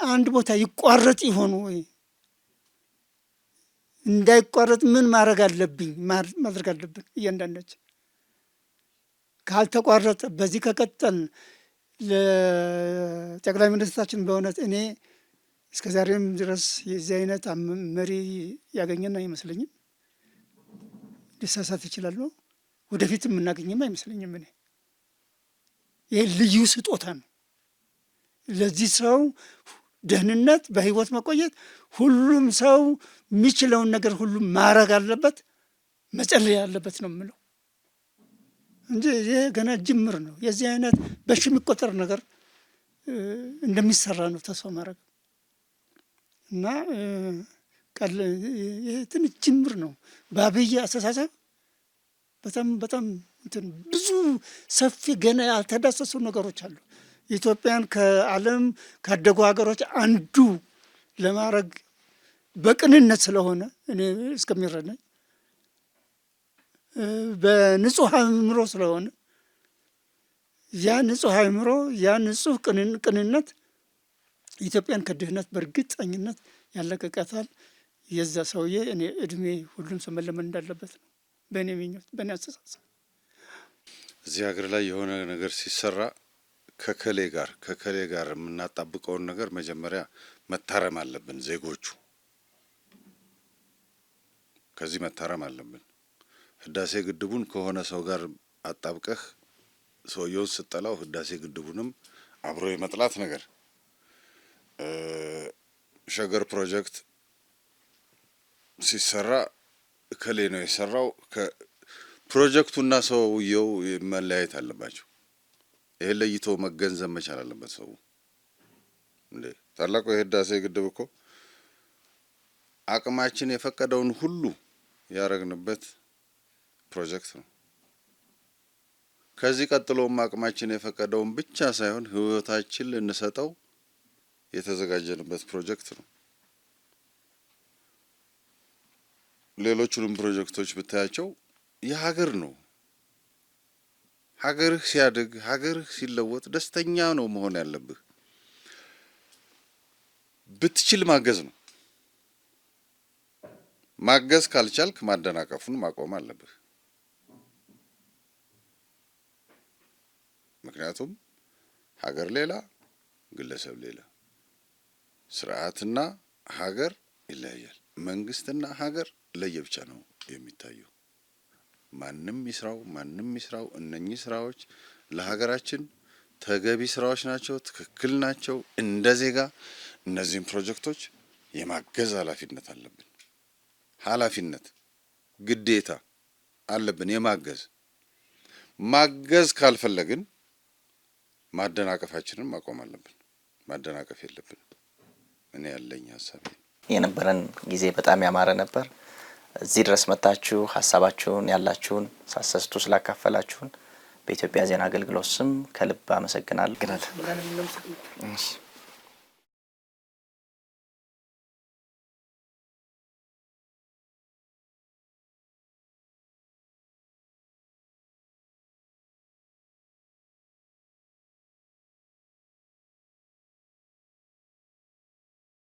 አንድ ቦታ ይቋረጥ ይሆኑ ወይ? እንዳይቋረጥ ምን ማድረግ አለብኝ? ማድረግ አለብን እያንዳንዳችን። ካልተቋረጠ በዚህ ከቀጠል ለጠቅላይ ሚኒስትራችን በእውነት እኔ እስከ ዛሬም ድረስ የዚህ አይነት መሪ ያገኘን አይመስለኝም። ሊሳሳት ይችላል፣ ወደፊትም የምናገኝም አይመስለኝም። እኔ ይሄ ልዩ ስጦታ ነው ለዚህ ሰው ደህንነት፣ በህይወት መቆየት። ሁሉም ሰው የሚችለውን ነገር ሁሉም ማድረግ አለበት፣ መጸለይ አለበት ነው የምለው እንጂ ይሄ ገና ጅምር ነው። የዚህ አይነት በሺ የሚቆጠር ነገር እንደሚሰራ ነው ተስፋ ማድረግ እና ይሄ ትንሽ ጅምር ነው። በአብይ አስተሳሰብ በጣም ብዙ ሰፊ ገና ያልተዳሰሱ ነገሮች አሉ። ኢትዮጵያን ከዓለም ካደጉ ሀገሮች አንዱ ለማድረግ በቅንነት ስለሆነ እኔ እስከሚረዳኝ በንጹህ አእምሮ ስለሆነ ያ ንጹህ አእምሮ ያ ንጹህ ቅንነት ኢትዮጵያን ከድህነት በእርግጠኝነት ያለቀቃታል። የዛ ሰውዬ እኔ እድሜ ሁሉም ሰው መለመን እንዳለበት ነው በእኔ ምኞት፣ በእኔ አስተሳሰብ። እዚህ ሀገር ላይ የሆነ ነገር ሲሰራ ከከሌ ጋር የምናጣብቀውን ነገር መጀመሪያ መታረም አለብን ዜጎቹ። ከዚህ መታረም አለብን። ህዳሴ ግድቡን ከሆነ ሰው ጋር አጣብቀህ ሰውየውን ስጠላው ህዳሴ ግድቡንም አብሮ የመጥላት ነገር። ሸገር ፕሮጀክት ሲሰራ እከሌ ነው የሰራው፣ ፕሮጀክቱና ሰውየው መለያየት አለባቸው። ይሄ ለይቶ መገንዘብ መቻል አለበት ሰው። እንዴ ታላቁ የህዳሴ ግድብ እኮ አቅማችን የፈቀደውን ሁሉ ያረግንበት ፕሮጀክት ነው። ከዚህ ቀጥሎም አቅማችን የፈቀደውን ብቻ ሳይሆን ህይወታችን ልንሰጠው የተዘጋጀንበት ፕሮጀክት ነው። ሌሎቹንም ፕሮጀክቶች ብታያቸው የሀገር ነው። ሀገርህ ሲያድግ ሀገርህ ሲለወጥ ደስተኛ ነው መሆን ያለብህ። ብትችል ማገዝ ነው። ማገዝ ካልቻልክ ማደናቀፉን ማቆም አለብህ። ምክንያቱም ሀገር ሌላ፣ ግለሰብ ሌላ፣ ስርዓትና ሀገር ይለያያል። መንግስትና ሀገር ለየብቻ ነው የሚታየው። ማንም ይስራው እነኚህ ስራዎች ለሀገራችን ተገቢ ስራዎች ናቸው፣ ትክክል ናቸው። እንደ ዜጋ እነዚህን ፕሮጀክቶች የማገዝ ኃላፊነት አለብን። ግዴታ አለብን ማገዝ ካልፈለግን ማደናቀፋችንን ማቆም አለብን። ማደናቀፍ የለብንም። እኔ ያለኝ ሀሳብ የነበረን ጊዜ በጣም ያማረ ነበር። እዚህ ድረስ መጣችሁ ሀሳባችሁን ያላችሁን ሳሰስቱ ስላካፈላችሁን በኢትዮጵያ ዜና አገልግሎት ስም ከልብ አመሰግናለሁ።